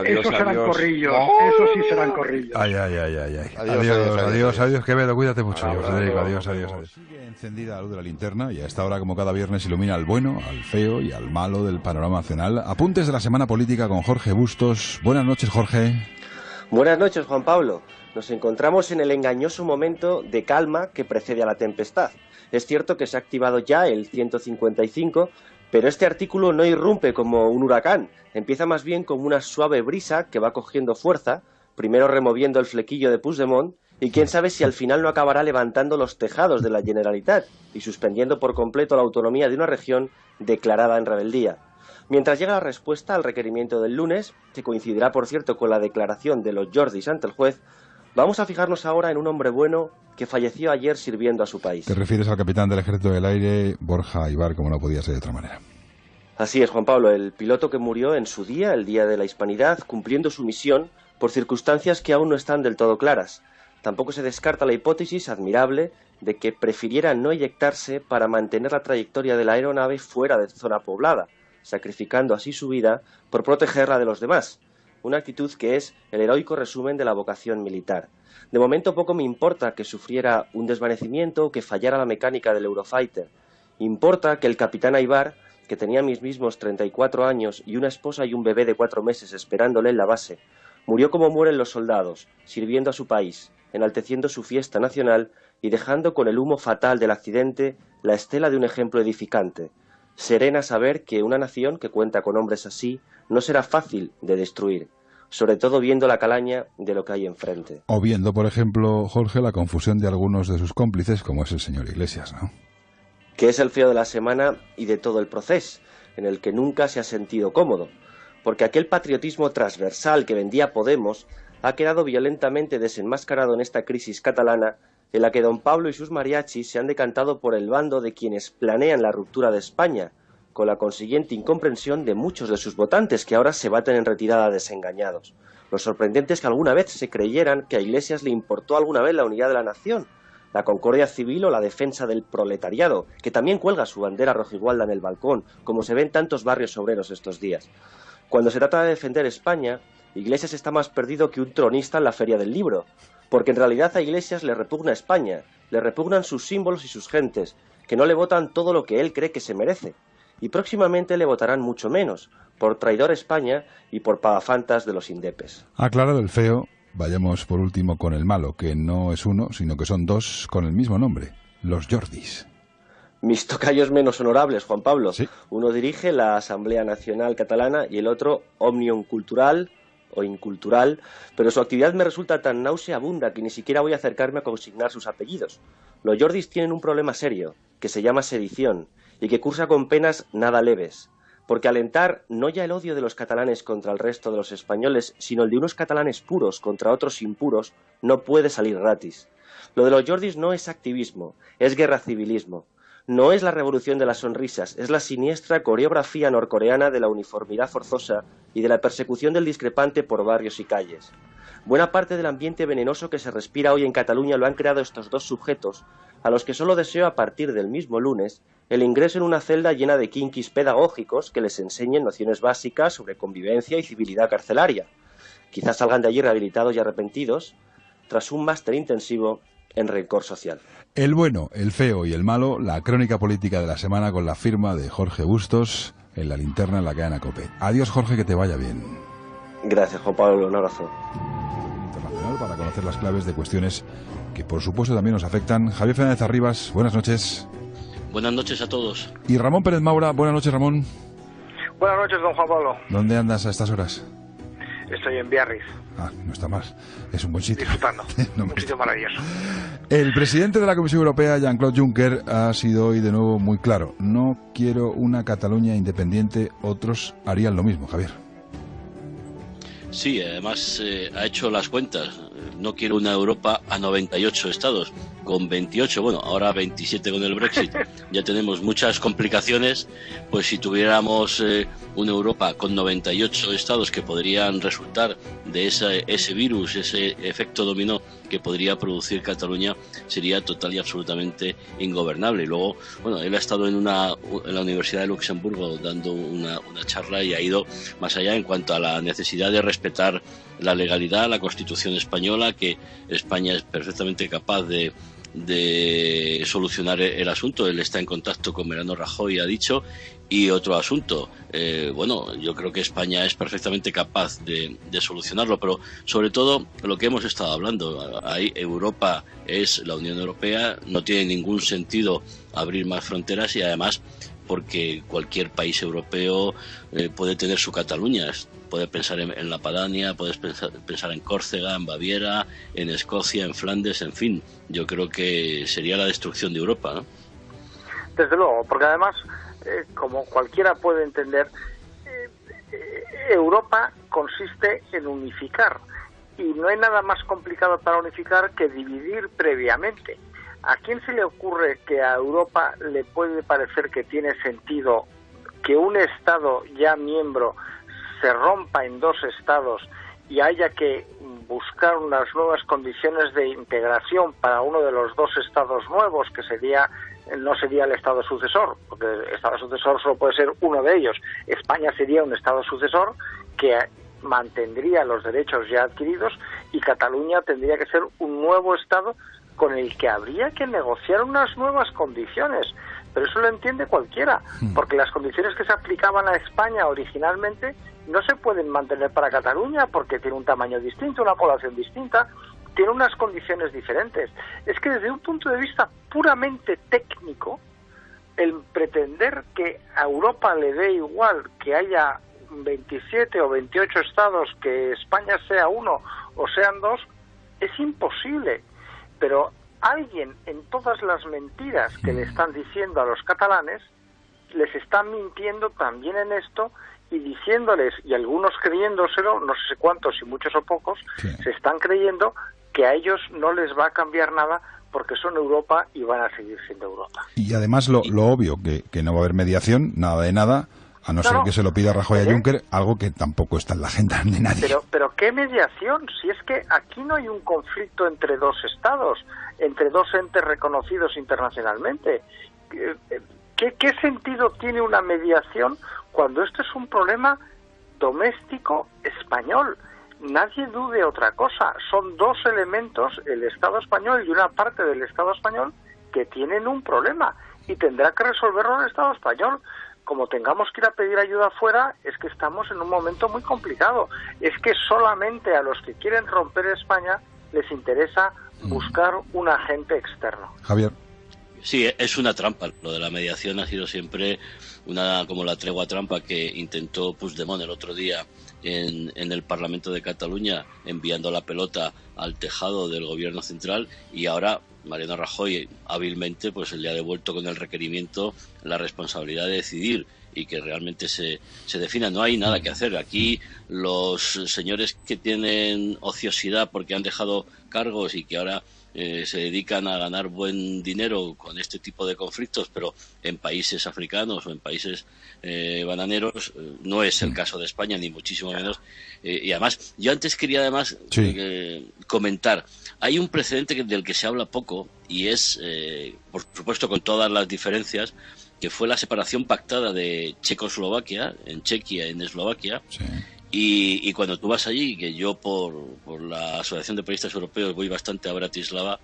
S9: esos serán corrillos. Esos sí serán corrillos.
S1: Ay. Adiós, Quevedo. Cuídate mucho. Federico, adiós. Sigue encendida la luz de la linterna y a esta hora, como cada viernes, ilumina al bueno, al feo y al malo del panorama nacional. Apuntes de la semana política con Jorge Bustos. Buenas noches, Jorge.
S10: Buenas noches, Juan Pablo. Nos encontramos en el engañoso momento de calma que precede a la tempestad. Es cierto que se ha activado ya el 155, pero este artículo no irrumpe como un huracán. Empieza más bien como una suave brisa que va cogiendo fuerza, primero removiendo el flequillo de Puigdemont, y quién sabe si al final no acabará levantando los tejados de la Generalitat y suspendiendo por completo la autonomía de una región declarada en rebeldía. Mientras llega la respuesta al requerimiento del lunes, que coincidirá por cierto con la declaración de los Jordis ante el juez, vamos a fijarnos ahora en un hombre bueno que falleció ayer sirviendo a su país.
S1: Te refieres al capitán del Ejército del Aire, Borja Aybar, como no podía ser de otra manera.
S10: Así es, Juan Pablo, el piloto que murió en su día, el Día de la Hispanidad, cumpliendo su misión por circunstancias que aún no están del todo claras. Tampoco se descarta la hipótesis admirable de que prefiriera no eyectarse para mantener la trayectoria de la aeronave fuera de zona poblada, sacrificando así su vida por protegerla de los demás, una actitud que es el heroico resumen de la vocación militar. De momento poco me importa que sufriera un desvanecimiento o que fallara la mecánica del Eurofighter. Importa que el capitán Aybar, que tenía mis mismos 34 años y una esposa y un bebé de 4 meses esperándole en la base, murió como mueren los soldados, sirviendo a su país, enalteciendo su fiesta nacional y dejando con el humo fatal del accidente la estela de un ejemplo edificante. Serena saber que una nación que cuenta con hombres así no será fácil de destruir. sobre todo viendo la calaña de lo que hay enfrente.
S1: O viendo, por ejemplo, Jorge, la confusión de algunos de sus cómplices, como es el señor Iglesias, ¿no?
S10: Que es el feo de la semana y de todo el proceso, en el que nunca se ha sentido cómodo, porque aquel patriotismo transversal que vendía Podemos ha quedado violentamente desenmascarado en esta crisis catalana, en la que don Pablo y sus mariachis se han decantado por el bando de quienes planean la ruptura de España, con la consiguiente incomprensión de muchos de sus votantes que ahora se baten en retirada desengañados. Lo sorprendente es que alguna vez se creyeran que a Iglesias le importó alguna vez la unidad de la nación, la concordia civil o la defensa del proletariado, que también cuelga su bandera rojigualda en el balcón, como se ve en tantos barrios obreros estos días. Cuando se trata de defender España, Iglesias está más perdido que un tronista en la Feria del Libro, porque en realidad a Iglesias le repugna España, le repugnan sus símbolos y sus gentes, que no le votan todo lo que él cree que se merece. Y próximamente le votarán mucho menos, por traidor a España y por pagafantas de los indepes.
S1: Aclarado el feo, vayamos por último con el malo, que no es uno, sino que son dos con el mismo nombre, los Jordis.
S10: Mis tocayos menos honorables, Juan Pablo.
S1: ¿Sí?
S10: Uno dirige la Asamblea Nacional Catalana y el otro Òmnium Cultural o Incultural, pero su actividad me resulta tan nauseabunda que ni siquiera voy a acercarme a consignar sus apellidos. Los Jordis tienen un problema serio, que se llama sedición, y que cursa con penas nada leves, porque alentar no ya el odio de los catalanes contra el resto de los españoles, sino el de unos catalanes puros contra otros impuros, no puede salir gratis. Lo de los Jordis no es activismo, es guerra civilismo. No es la revolución de las sonrisas, es la siniestra coreografía norcoreana de la uniformidad forzosa y de la persecución del discrepante por barrios y calles. Buena parte del ambiente venenoso que se respira hoy en Cataluña lo han creado estos dos sujetos, a los que solo deseo a partir del mismo lunes el ingreso en una celda llena de kinkis pedagógicos que les enseñen nociones básicas sobre convivencia y civilidad carcelaria. Quizás salgan de allí rehabilitados y arrepentidos tras un máster intensivo en rencor social.
S1: El bueno, el feo y el malo, la crónica política de la semana con la firma de Jorge Bustos en la linterna en la cadena COPE. Adiós, Jorge, que te vaya bien.
S10: Gracias, Juan Pablo, un abrazo.
S1: Internacional para conocer las claves de cuestiones que por supuesto también nos afectan. Javier Fernández Arribas, buenas noches.
S11: Buenas noches a todos.
S1: Y Ramón Pérez Maura, buenas noches, Ramón.
S12: Buenas noches, don Juan Pablo.
S1: ¿Dónde andas a estas horas?
S12: Estoy en Biarritz.
S1: Ah, no está mal. Es un buen sitio.
S12: Disfrutando. Un sitio maravilloso.
S1: El presidente de la Comisión Europea, Jean-Claude Juncker, ha sido hoy de nuevo muy claro. No quiero una Cataluña independiente. Otros harían lo mismo, Javier.
S11: Sí, además ha hecho las cuentas. No quiero una Europa a 98 estados, con 28, bueno, ahora 27 con el Brexit. Ya tenemos muchas complicaciones, pues si tuviéramos una Europa con 98 estados que podrían resultar de ese virus, ese efecto dominó que podría producir Cataluña, sería total y absolutamente ingobernable. Y luego, bueno, él ha estado en la Universidad de Luxemburgo dando una charla y ha ido más allá en cuanto a la necesidad de respetar la legalidad, la Constitución española, que España es perfectamente capaz de solucionar el asunto. Él está en contacto con Mariano Rajoy, ha dicho. Y otro asunto, bueno, yo creo que España es perfectamente capaz de solucionarlo, pero sobre todo lo que hemos estado hablando, ahí Europa es la Unión Europea, no tiene ningún sentido abrir más fronteras y además porque cualquier país europeo puede tener su Cataluña. Puede pensar en la Padania, puedes pensar en Córcega, en Baviera, en Escocia, en Flandes, en fin. Yo creo que sería la destrucción de Europa, ¿no?
S12: Desde luego, porque además, como cualquiera puede entender, Europa consiste en unificar. Y no hay nada más complicado para unificar que dividir previamente. ¿A quién se le ocurre que a Europa le puede parecer que tiene sentido que un Estado ya miembro se rompa en dos estados y haya que buscar unas nuevas condiciones de integración para uno de los dos estados nuevos, que no sería el estado sucesor, porque el estado sucesor solo puede ser uno de ellos? España sería un estado sucesor que mantendría los derechos ya adquiridos y Cataluña tendría que ser un nuevo estado con el que habría que negociar unas nuevas condiciones. Pero eso lo entiende cualquiera, porque las condiciones que se aplicaban a España originalmente no se pueden mantener para Cataluña porque tiene un tamaño distinto, una población distinta, tiene unas condiciones diferentes. Es que desde un punto de vista puramente técnico, el pretender que a Europa le dé igual que haya 27 o 28 estados, que España sea uno o sean dos, es imposible. Pero alguien, en todas las mentiras que le están diciendo a los catalanes, les está mintiendo también en esto y diciéndoles, y algunos creyéndoselo, no sé cuántos, si muchos o pocos, se están creyendo que a ellos no les va a cambiar nada porque son Europa y van a seguir siendo Europa.
S1: Y además lo obvio, que no va a haber mediación, nada de nada, a no ser que se lo pida Rajoy a Juncker, algo que tampoco está en la agenda de nadie.
S12: Pero ¿qué mediación? Si es que aquí no hay un conflicto entre dos estados, entre dos entes reconocidos internacionalmente. ¿Qué sentido tiene una mediación cuando esto es un problema doméstico español? Nadie dude otra cosa. Son dos elementos, el Estado español y una parte del Estado español, que tienen un problema y tendrá que resolverlo el Estado español. Como tengamos que ir a pedir ayuda afuera, es que estamos en un momento muy complicado. Es que solamente a los que quieren romper España les interesa buscar un agente externo.
S1: Javier.
S11: Sí, es una trampa. Lo de la mediación ha sido siempre como la tregua trampa que intentó Puigdemont el otro día en el Parlamento de Cataluña, enviando la pelota al tejado del gobierno central, y ahora Mariano Rajoy hábilmente pues le ha devuelto con el requerimiento la responsabilidad de decidir y que realmente se defina. No hay nada que hacer. Aquí los señores que tienen ociosidad porque han dejado cargos y que ahora se dedican a ganar buen dinero con este tipo de conflictos, pero en países africanos o en países bananeros, no es el caso de España, ni muchísimo menos. Y además, yo antes quería comentar, hay un precedente del que se habla poco y es, por supuesto con todas las diferencias, que fue la separación pactada de Checoslovaquia, en Chequia, en Eslovaquia. Sí. Y cuando tú vas allí, que yo por la Asociación de Periodistas Europeos voy bastante a Bratislava,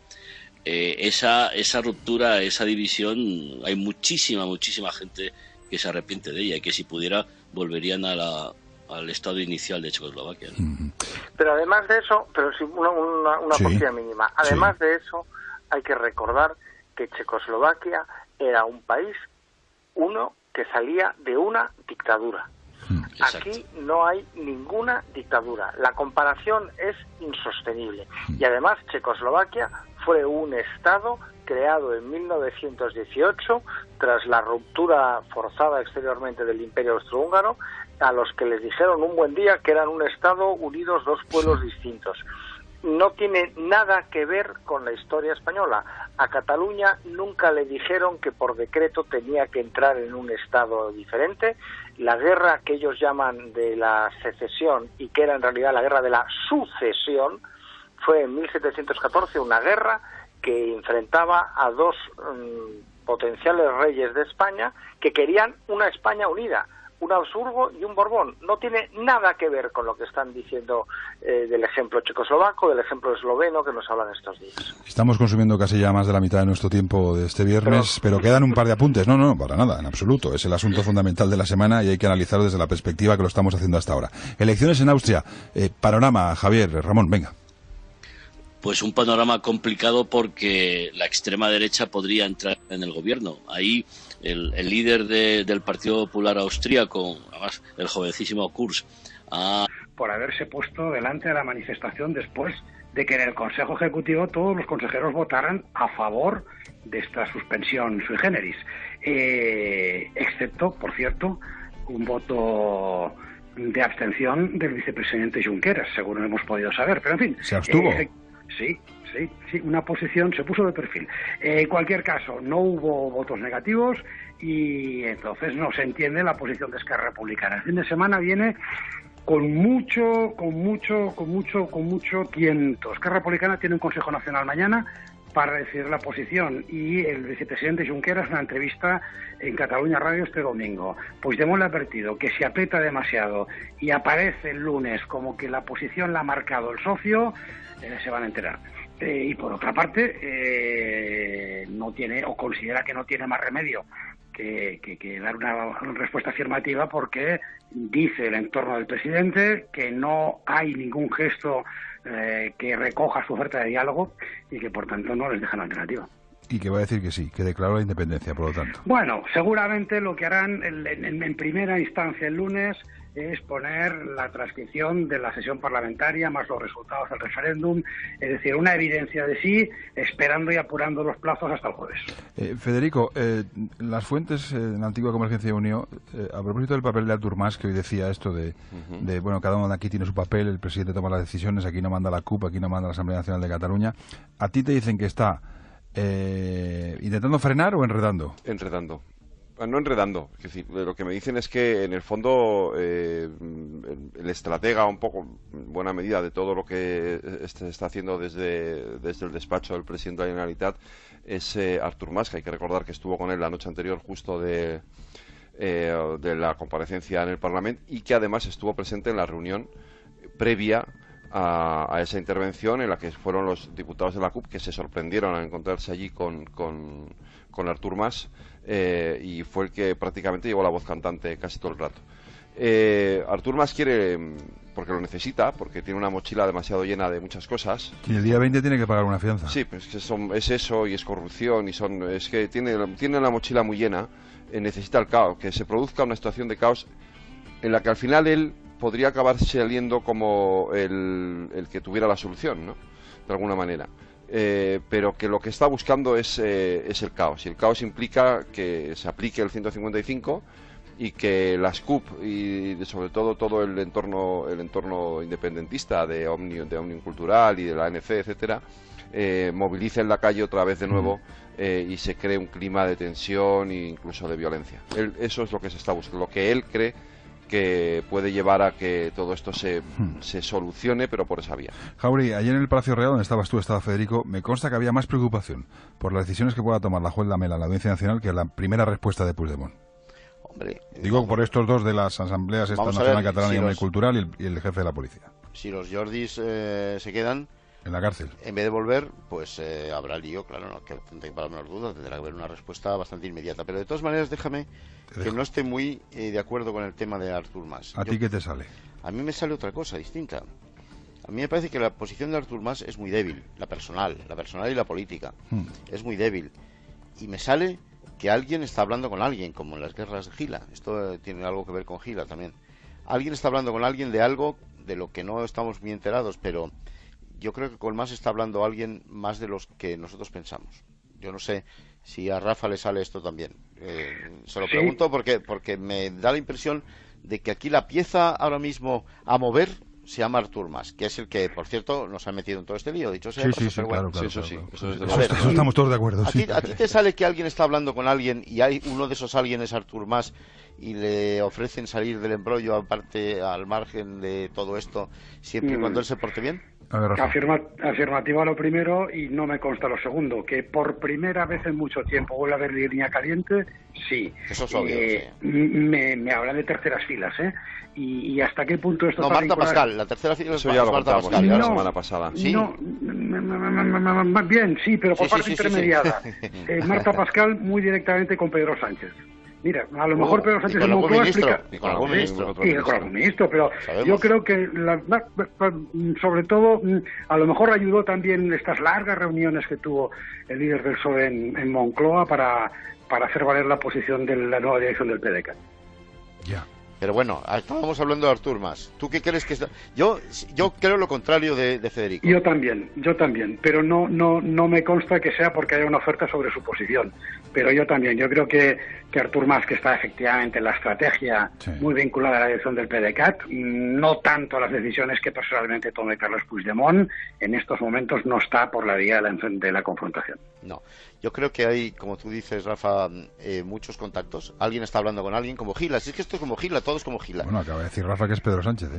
S11: esa ruptura, esa división, hay muchísima gente que se arrepiente de ella y que si pudiera volverían al estado inicial de Checoslovaquia, ¿no?
S12: Pero además de eso, una cosilla mínima, además de eso hay que recordar que Checoslovaquia era un país que salía de una dictadura. Aquí no hay ninguna dictadura. La comparación es insostenible. Y además Checoslovaquia fue un Estado creado en 1918 tras la ruptura forzada exteriormente del Imperio Austrohúngaro, a los que les dijeron un buen día que eran un Estado unidos, dos pueblos distintos. No tiene nada que ver con la historia española. A Cataluña nunca le dijeron que por decreto tenía que entrar en un Estado diferente. La guerra que ellos llaman de la secesión, y que era en realidad la guerra de la sucesión, fue en 1714 una guerra que enfrentaba a dos potenciales reyes de España que querían una España unida, un Habsburgo y un Borbón. No tiene nada que ver con lo que están diciendo del ejemplo checoslovaco, del ejemplo esloveno que nos hablan estos días.
S1: Estamos consumiendo casi ya más de la mitad de nuestro tiempo de este viernes, pero quedan un par de apuntes. No, para nada, en absoluto. Es el asunto fundamental de la semana y hay que analizarlo desde la perspectiva que lo estamos haciendo hasta ahora. Elecciones en Austria. Panorama, Javier, Ramón, venga.
S11: Pues un panorama complicado porque la extrema derecha podría entrar en el gobierno. Ahí el líder del Partido Popular Austríaco, además el jovencísimo Kurz,
S9: por haberse puesto delante de la manifestación después de que en el Consejo Ejecutivo todos los consejeros votaran a favor de esta suspensión sui generis, excepto, por cierto, un voto de abstención del vicepresidente Junqueras, según hemos podido saber, pero en fin.
S1: ¿Se abstuvo?
S9: Sí, una posición se puso de perfil. En cualquier caso, no hubo votos negativos y entonces no se entiende la posición de Esquerra Republicana. El fin de semana viene con mucho tiento. Esquerra Republicana tiene un Consejo Nacional mañana para decidir la posición y el vicepresidente Junqueras en una entrevista en Cataluña Radio este domingo. Puigdemont le ha advertido que si aprieta demasiado y aparece el lunes como que la posición la ha marcado el socio, se van a enterar. Y por otra parte, no tiene o considera que no tiene más remedio que dar una respuesta afirmativa porque dice el entorno del presidente que no hay ningún gesto que recoja su oferta de diálogo y que por tanto no les dejan alternativa.
S1: Y que va a decir que sí, que declaró la independencia, por lo tanto.
S9: Bueno, seguramente lo que harán en primera instancia el lunes es poner la transcripción de la sesión parlamentaria más los resultados del referéndum, es decir, una evidencia de sí, esperando y apurando los plazos hasta el jueves.
S1: Federico, las fuentes en la antigua Convergencia y Unió, a propósito del papel de Artur Mas, que hoy decía esto de, bueno, cada uno de aquí tiene su papel, el presidente toma las decisiones, aquí no manda la CUP, aquí no manda la Asamblea Nacional de Cataluña, ¿a ti te dicen que está intentando frenar o enredando?
S8: Enredando. No enredando, es decir, lo que me dicen es que en el fondo el estratega un poco, en buena medida, de todo lo que se está haciendo desde el despacho del presidente de la Generalitat es Artur Mas, que hay que recordar que estuvo con él la noche anterior justo de la comparecencia en el Parlamento y que además estuvo presente en la reunión previa a esa intervención en la que fueron los diputados de la CUP que se sorprendieron al encontrarse allí con Artur Mas y fue el que prácticamente llevó la voz cantante casi todo el rato. Artur Mas quiere, porque lo necesita, porque tiene una mochila demasiado llena de muchas cosas.
S1: Y el día 20 tiene que pagar una fianza.
S8: Sí, pues es eso y es corrupción y es que tiene la mochila muy llena, necesita el caos, que se produzca una situación de caos en la que al final él podría acabar saliendo como el que tuviera la solución, ¿no? De alguna manera. Pero que lo que está buscando es el caos. Y el caos implica que se aplique el 155 y que las CUP y sobre todo el entorno independentista de Òmnium Cultural y de la ANC, etcétera, movilicen la calle otra vez de nuevo y se cree un clima de tensión e incluso de violencia. Eso es lo que se está buscando, lo que él cree que puede llevar a que todo esto se solucione, pero por esa vía.
S1: Jauri, ayer en el Palacio Real, donde estabas tú, estaba Federico, me consta que había más preocupación por las decisiones que pueda tomar la juez Lamela en la Audiencia Nacional que la primera respuesta de Puigdemont.
S7: Hombre,
S1: digo por estos dos de las asambleas, esta nacional catalana y Òmnium Cultural y el jefe de la policía.
S7: Si los Jordis se quedan
S1: en la cárcel,
S7: en vez de volver, pues habrá lío, claro, no que para menor duda, tendrá que haber una respuesta bastante inmediata. Pero de todas maneras, déjame que no esté muy de acuerdo con el tema de Artur Mas.
S1: ¿A ti qué te sale?
S7: A mí me sale otra cosa distinta. A mí me parece que la posición de Artur Mas es muy débil, la personal y la política. Es muy débil. Y me sale que alguien está hablando con alguien, como en las guerras de Gila. Esto tiene algo que ver con Gila también. Alguien está hablando con alguien de algo de lo que no estamos muy enterados, pero yo creo que con Mas está hablando alguien más de los que nosotros pensamos. Yo no sé si a Rafa le sale esto también. Se lo pregunto porque me da la impresión de que aquí la pieza ahora mismo a mover se llama Artur Mas, que es el que, por cierto, nos ha metido en todo este lío. Dicho sea,
S1: claro.
S8: Eso
S1: estamos todos de acuerdo.
S7: ¿A ti te sale que alguien está hablando con alguien y hay uno de esos alguien es Artur Mas y le ofrecen salir del embrollo aparte al margen de todo esto siempre y cuando él se porte bien?
S9: Afirmativa lo primero y no me consta lo segundo, que por primera vez en mucho tiempo vuelve a haber línea caliente, sí.
S7: Eso es obvio, sí.
S9: Me habla de terceras filas, y hasta qué punto esto está
S7: Marta Pascal, la tercera fila
S8: eso ya lo
S7: Marta Pascal,
S8: la semana pasada.
S9: ¿Sí? No, bien, sí, pero por parte intermediada. Marta Pascal muy directamente con Pedro Sánchez. Mira, a lo mejor Pedro Sánchez en Moncloa explica...
S7: Y con algún
S9: ministro, pero sabemos. Yo creo que, sobre todo, a lo mejor ayudó también estas largas reuniones que tuvo el líder del PSOE en Moncloa para hacer valer la posición de la nueva dirección del PDeCAT.
S1: Ya.
S7: Pero bueno, estábamos hablando de Artur Mas. ¿Tú qué crees que está...? Yo creo lo contrario de Federico.
S9: Yo también, pero no me consta que sea porque haya una oferta sobre su posición. Pero yo también, yo creo que Artur Mas, que está efectivamente en la estrategia muy vinculada a la dirección del PDeCAT, no tanto a las decisiones que personalmente tome Carles Puigdemont, en estos momentos no está por la vía de la confrontación.
S7: No, yo creo que hay, como tú dices, Rafa, muchos contactos. Alguien está hablando con alguien, como Gila. Si es que esto es como Gila, todo es como Gila.
S1: Bueno, acaba de decir Rafa que es Pedro Sánchez,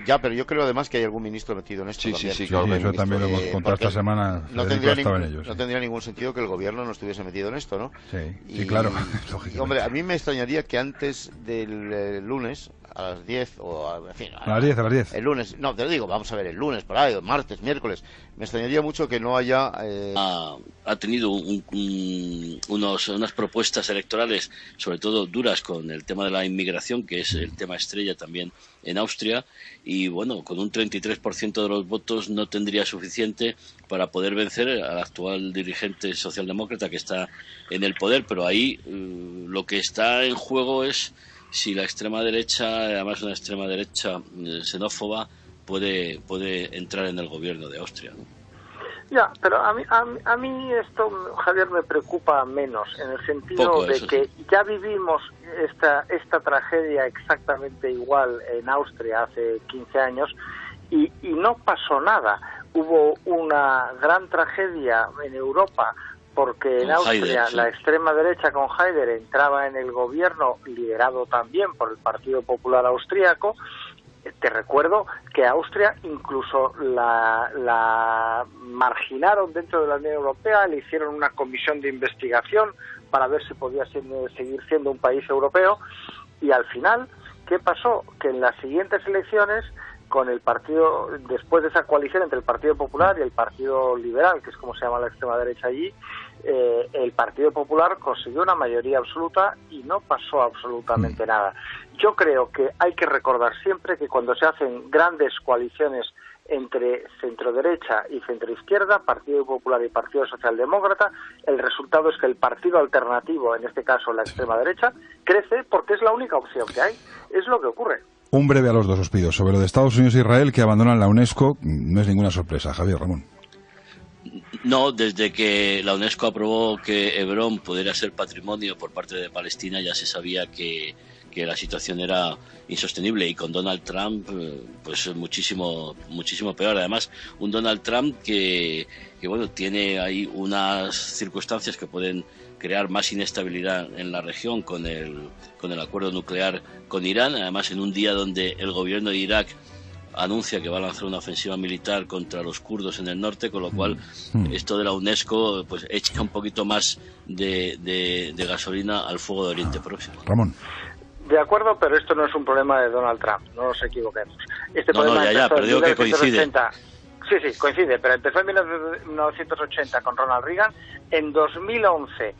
S7: Ya, pero yo creo además que hay algún ministro metido en esto también.
S8: Sí, claro,
S1: eso también lo hemos contado esta semana.
S7: No tendría ningún sentido que el gobierno no estuviese metido en esto, ¿no?
S1: Sí, claro.
S7: Y, hombre, a mí me extrañaría que antes del lunes, las 10 o en fin,
S1: a las 10, a las 10.
S7: El lunes, no, te lo digo, vamos a ver, el lunes, por ahí, martes, miércoles. Me extrañaría mucho que no haya...
S11: Ha tenido unas propuestas electorales, sobre todo duras, con el tema de la inmigración, que es el tema estrella también en Austria, y bueno, con un 33% de los votos no tendría suficiente para poder vencer al actual dirigente socialdemócrata que está en el poder, pero ahí lo que está en juego es si la extrema derecha, además una extrema derecha xenófoba, puede entrar en el gobierno de Austria, ¿no?
S12: Ya, pero a mí esto, Javier, me preocupa menos, en el sentido de que ya vivimos esta tragedia exactamente igual en Austria hace 15 años y no pasó nada. Hubo una gran tragedia en Europa porque en Austria la extrema derecha con Haider entraba en el gobierno, liderado también por el Partido Popular Austríaco. Te recuerdo que Austria incluso la marginaron dentro de la Unión Europea, le hicieron una comisión de investigación para ver si podía seguir siendo un país europeo, y al final, ¿qué pasó? Que en las siguientes elecciones, con el partido, después de esa coalición entre el Partido Popular y el Partido Liberal, que es como se llama la extrema derecha allí, el Partido Popular consiguió una mayoría absoluta y no pasó absolutamente nada. Yo creo que hay que recordar siempre que cuando se hacen grandes coaliciones entre centro-derecha y centro-izquierda, Partido Popular y Partido Socialdemócrata, el resultado es que el partido alternativo, en este caso la extrema derecha, crece porque es la única opción que hay. Es lo que ocurre.
S1: Un breve a los dos os pido. Sobre lo de Estados Unidos e Israel, que abandonan la UNESCO, no es ninguna sorpresa. Javier, Ramón.
S11: No, desde que la UNESCO aprobó que Hebrón pudiera ser patrimonio por parte de Palestina, ya se sabía que la situación era insostenible, y con Donald Trump pues muchísimo peor. Además, un Donald Trump que bueno, tiene ahí unas circunstancias que pueden crear más inestabilidad en la región con el acuerdo nuclear con Irán, además en un día donde el gobierno de Irak anuncia que va a lanzar una ofensiva militar contra los kurdos en el norte, con lo cual esto de la UNESCO pues echa un poquito más de gasolina al fuego de Oriente Próximo.
S1: Ramón.
S12: De acuerdo, pero esto no es un problema de Donald Trump, no nos equivoquemos. Este
S11: problema pero digo que coincide.
S12: Sí, coincide, pero empezó en 1980 con Ronald Reagan. En 2011,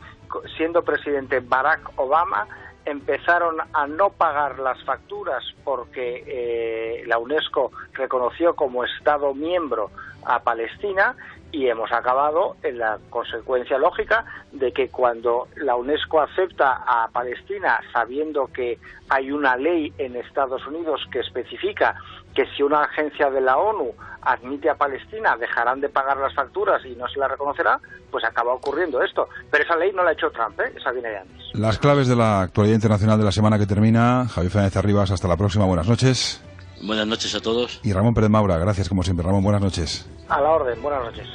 S12: siendo presidente Barack Obama, empezaron a no pagar las facturas porque la UNESCO reconoció como Estado miembro a Palestina, y hemos acabado en la consecuencia lógica de que cuando la UNESCO acepta a Palestina, sabiendo que hay una ley en Estados Unidos que especifica que si una agencia de la ONU admite a Palestina dejarán de pagar las facturas y no se la reconocerá, pues acaba ocurriendo esto. Pero esa ley no la ha hecho Trump, esa viene de antes.
S1: Las claves de la actualidad internacional de la semana que termina. Javier Fernández Arribas, hasta la próxima, buenas noches.
S11: Buenas noches a todos.
S1: Y Ramón Pérez Maura, gracias como siempre. Ramón, buenas noches.
S12: A la orden, buenas noches.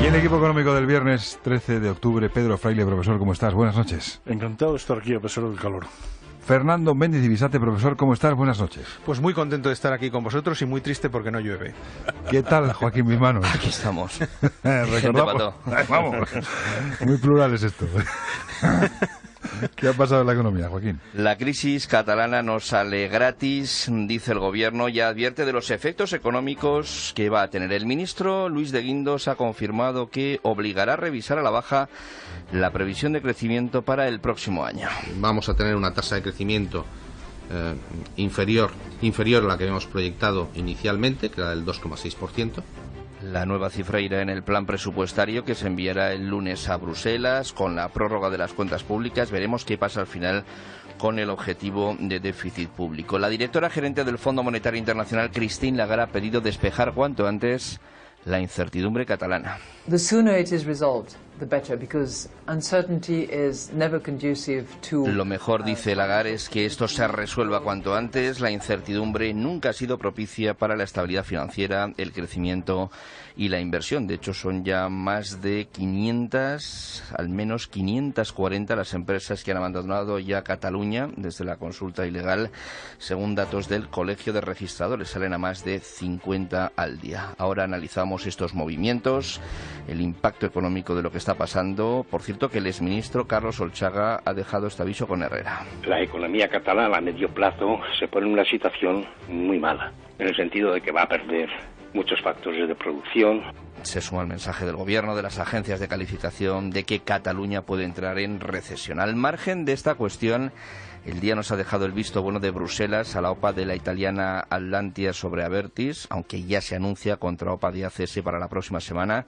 S1: Y el equipo económico del viernes 13 de octubre, Pedro Fraile, profesor, ¿cómo estás? Buenas noches.
S13: Encantado de estar aquí a pesar del calor.
S1: Fernando Méndez Ibisate, profesor, ¿cómo estás? Buenas noches.
S14: Pues muy contento de estar aquí con vosotros y muy triste porque no llueve.
S1: ¿Qué tal, Joaquín Bismano?
S15: Aquí estamos.
S1: Recordamos. Vamos, muy plural es esto. ¿Qué ha pasado en la economía, Joaquín?
S15: La crisis catalana no sale gratis, dice el gobierno, y advierte de los efectos económicos que va a tener. El ministro Luis de Guindos ha confirmado que obligará a revisar a la baja la previsión de crecimiento para el próximo año.
S16: Vamos a tener una tasa de crecimiento inferior a la que habíamos proyectado inicialmente, que era del 2,6%.
S15: La nueva cifra irá en el plan presupuestario que se enviará el lunes a Bruselas con la prórroga de las cuentas públicas. Veremos qué pasa al final con el objetivo de déficit público. La directora gerente del Fondo Monetario Internacional, Christine Lagarde, ha pedido despejar cuanto antes la incertidumbre catalana.
S17: The sooner it is resolved, the better, because uncertainty is never conducive to...
S15: Lo mejor, dice Lagarde, es que esto se resuelva cuanto antes. La incertidumbre nunca ha sido propicia para la estabilidad financiera, el crecimiento y la inversión. De hecho, son ya más de 500, al menos 540 las empresas que han abandonado ya Cataluña desde la consulta ilegal, según datos del Colegio de Registradores. Salen a más de 50 al día. Ahora analizamos analizamos estos movimientos, el impacto económico de lo que está pasando. Por cierto, que el exministro Carlos Olchaga ha dejado este aviso con Herrera.
S18: La economía catalana a medio plazo se pone en una situación muy mala, en el sentido de que va a perder muchos factores de producción.
S15: Se suma el mensaje del gobierno, de las agencias de calificación, de que Cataluña puede entrar en recesión. Al margen de esta cuestión, el día nos ha dejado el visto bueno de Bruselas a la OPA de la italiana Atlantia sobre Abertis, aunque ya se anuncia contra OPA de ACS para la próxima semana.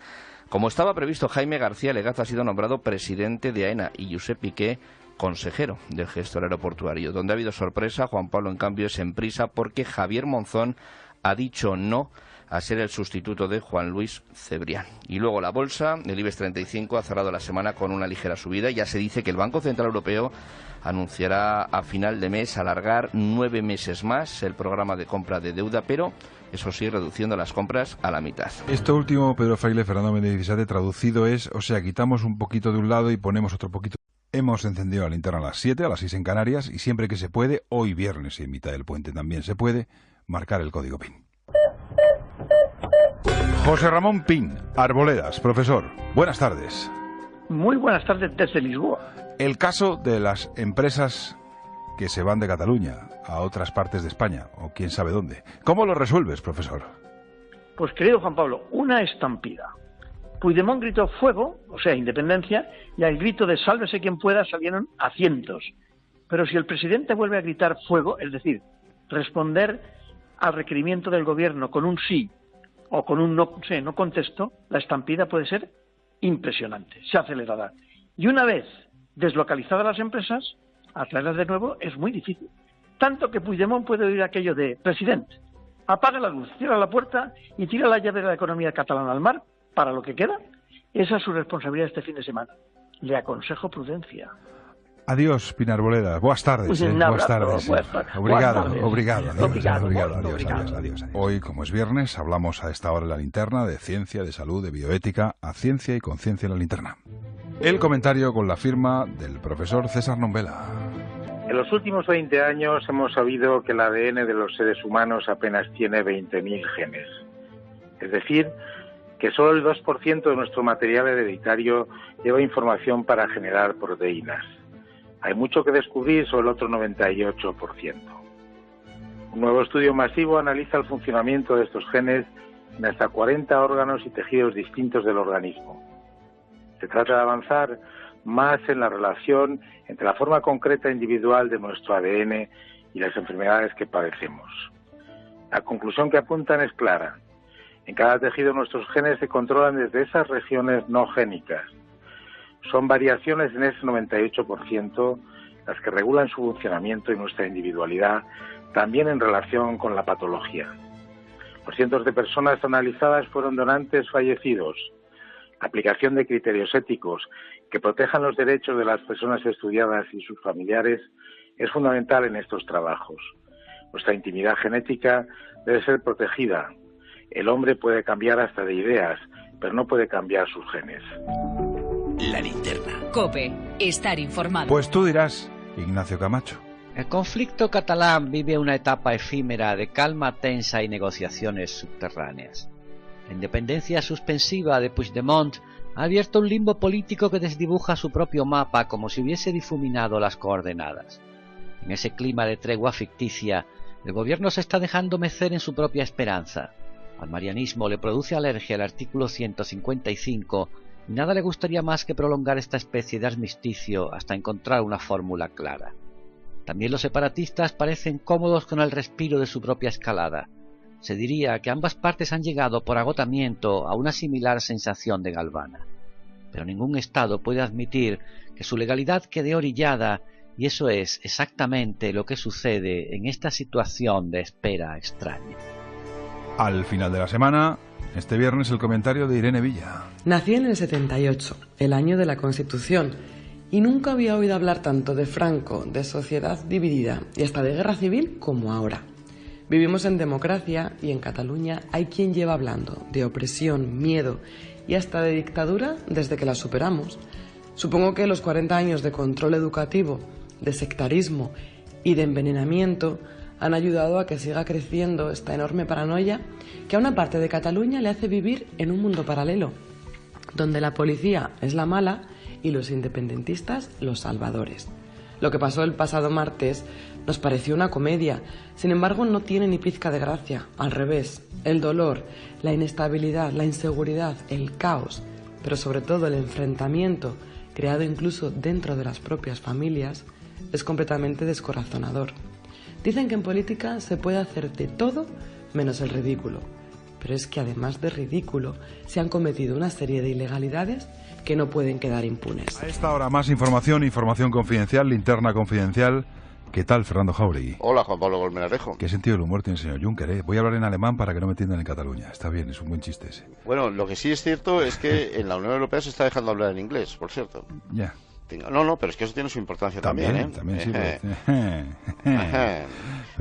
S15: Como estaba previsto, Jaime García Legaz ha sido nombrado presidente de AENA y Josep Piqué consejero del gestor aeroportuario. Donde ha habido sorpresa, Juan Pablo, en cambio, es en Prisa, porque Javier Monzón ha dicho no a ser el sustituto de Juan Luis Cebrián. Y luego la bolsa, el IBEX 35, ha cerrado la semana con una ligera subida. Ya se dice que el Banco Central Europeo anunciará a final de mes alargar 9 meses más el programa de compra de deuda, pero eso sí, reduciendo las compras a la mitad.
S1: Esto último, Pedro Fraile, Fernando Méndez Isade, traducido es, o sea, quitamos un poquito de un lado y ponemos otro poquito. Hemos encendido la linterna a las 7, a las 6 en Canarias, y siempre que se puede, hoy viernes y en mitad del puente también se puede, marcar el código PIN. José Ramón Pin, Arboledas, profesor, buenas tardes.
S3: Muy buenas tardes desde Lisboa.
S1: El caso de las empresas que se van de Cataluña a otras partes de España, o quién sabe dónde. ¿Cómo lo resuelves, profesor?
S3: Pues, querido Juan Pablo, una estampida. Puigdemont gritó fuego, o sea, independencia, y al grito de sálvese quien pueda salieron a cientos. Pero si el presidente vuelve a gritar fuego, es decir, responder al requerimiento del gobierno con un sí o con un no contesto, la estampida puede ser impresionante, se acelerará. Y una vez deslocalizadas las empresas, atraerlas de nuevo es muy difícil. Tanto que Puigdemont puede oír aquello de: presidente, apaga la luz, cierra la puerta y tira la llave de la economía catalana al mar para lo que queda. Esa es su responsabilidad este fin de semana. Le aconsejo prudencia.
S1: Adiós, Pinar Arboledas. Buenas tardes. Buenas tardes. Obrigado. Adiós. Hoy, como es viernes, hablamos a esta hora en la linterna de ciencia, de salud, de bioética, a ciencia y conciencia en la linterna. El comentario con la firma del profesor César Nombela.
S22: En los últimos 20 años hemos sabido que el ADN de los seres humanos apenas tiene 20.000 genes. Es decir, que solo el 2% de nuestro material hereditario lleva información para generar proteínas. Hay mucho que descubrir sobre el otro 98%. Un nuevo estudio masivo analiza el funcionamiento de estos genes en hasta 40 órganos y tejidos distintos del organismo. Se trata de avanzar más en la relación entre la forma concreta e individual de nuestro ADN y las enfermedades que padecemos. La conclusión que apuntan es clara. En cada tejido nuestros genes se controlan desde esas regiones no génicas. Son variaciones en ese 98% las que regulan su funcionamiento y nuestra individualidad, también en relación con la patología. Los cientos de personas analizadas fueron donantes fallecidos. La aplicación de criterios éticos que protejan los derechos de las personas estudiadas y sus familiares es fundamental en estos trabajos. Nuestra intimidad genética debe ser protegida. El hombre puede cambiar hasta de ideas, pero no puede cambiar sus genes.
S4: La linterna. COPE. Estar informado.
S1: Pues tú dirás, Ignacio Camacho.
S5: El conflicto catalán vive una etapa efímera de calma tensa y negociaciones subterráneas. La independencia suspensiva de Puigdemont ha abierto un limbo político que desdibuja su propio mapa como si hubiese difuminado las coordenadas. En ese clima de tregua ficticia, el gobierno se está dejando mecer en su propia esperanza. Al marianismo le produce alergia el artículo 155 y nada le gustaría más que prolongar esta especie de armisticio hasta encontrar una fórmula clara. También los separatistas parecen cómodos con el respiro de su propia escalada. Se diría que ambas partes han llegado por agotamiento a una similar sensación de galvana. Pero ningún Estado puede admitir que su legalidad quede orillada, y eso es exactamente lo que sucede en esta situación de espera extraña.
S1: Al final de la semana, este viernes, el comentario de Irene Villa.
S6: Nací en el 78, el año de la Constitución, y nunca había oído hablar tanto de Franco, de sociedad dividida y hasta de guerra civil como ahora. Vivimos en democracia y en Cataluña hay quien lleva hablando de opresión, miedo y hasta de dictadura desde que la superamos. Supongo que los 40 años de control educativo, de sectarismo y de envenenamiento han ayudado a que siga creciendo esta enorme paranoia que a una parte de Cataluña le hace vivir en un mundo paralelo, donde la policía es la mala y los independentistas los salvadores. Lo que pasó el pasado martes nos pareció una comedia, sin embargo no tiene ni pizca de gracia, al revés. El dolor, la inestabilidad, la inseguridad, el caos, pero sobre todo el enfrentamiento creado incluso dentro de las propias familias, es completamente descorazonador. Dicen que en política se puede hacer de todo menos el ridículo, pero es que además de ridículo se han cometido una serie de ilegalidades que no pueden quedar impunes.
S1: A esta hora más información confidencial, linterna confidencial. ¿Qué tal, Fernando Jáuregui?
S7: Hola, Juan Pablo Colmenarejo.
S1: ¿Qué sentido del humor tiene el señor Juncker, eh? Voy a hablar en alemán para que no me entiendan en Cataluña. Está bien, es un buen chiste ese.
S7: Bueno, lo que sí es cierto es que en la Unión Europea se está dejando hablar en inglés, por cierto.
S1: Ya.
S7: No, pero es que eso tiene su importancia también, ¿eh?
S1: También sí.
S7: Pero...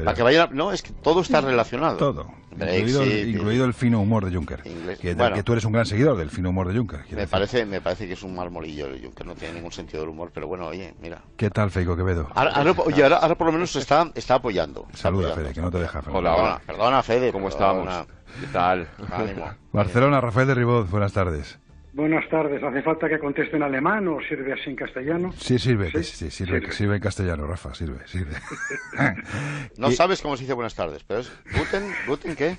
S7: Para que vayan... No, es que todo está relacionado.
S1: Todo. Incluido el fino humor de Juncker. Que tú eres un gran seguidor del fino humor de Juncker.
S7: Me parece que es un marmolillo el Juncker, no tiene ningún sentido del humor, pero bueno, oye, mira.
S1: ¿Qué tal, Feijóo Quevedo?
S7: Ahora por lo menos está apoyando.
S1: Saluda, Fede, que no te deja.
S8: Hola.
S7: Perdona, Fede.
S8: ¿Cómo estamos? ¿Qué tal?
S7: Ánimo.
S1: Barcelona, Rafael de Ribot, buenas tardes.
S9: Buenas tardes. ¿Hace falta que conteste en alemán o sirve así en castellano?
S1: Sí, sirve en castellano, Rafa, sirve.
S7: No sabes cómo se dice buenas tardes, pero es Guten ¿qué?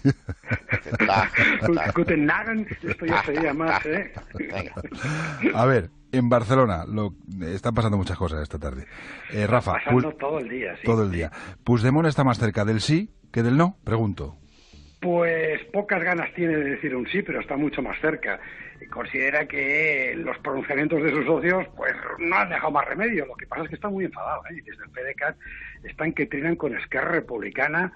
S9: Guten Nagen, esto ya sería más, ¿eh?
S7: Venga.
S1: A ver, en Barcelona están pasando muchas cosas esta tarde. Rafa,
S9: pasando todo el día, sí.
S1: Todo el día. ¿Puigdemont está más cerca del sí que del no? Pregunto.
S9: Pues pocas ganas tiene de decir un sí, pero está mucho más cerca. Considera que los pronunciamientos de sus socios pues no han dejado más remedio. Lo que pasa es que está muy enfadado, ¿eh? Y desde el PDeCAT están que trinan con Esquerra Republicana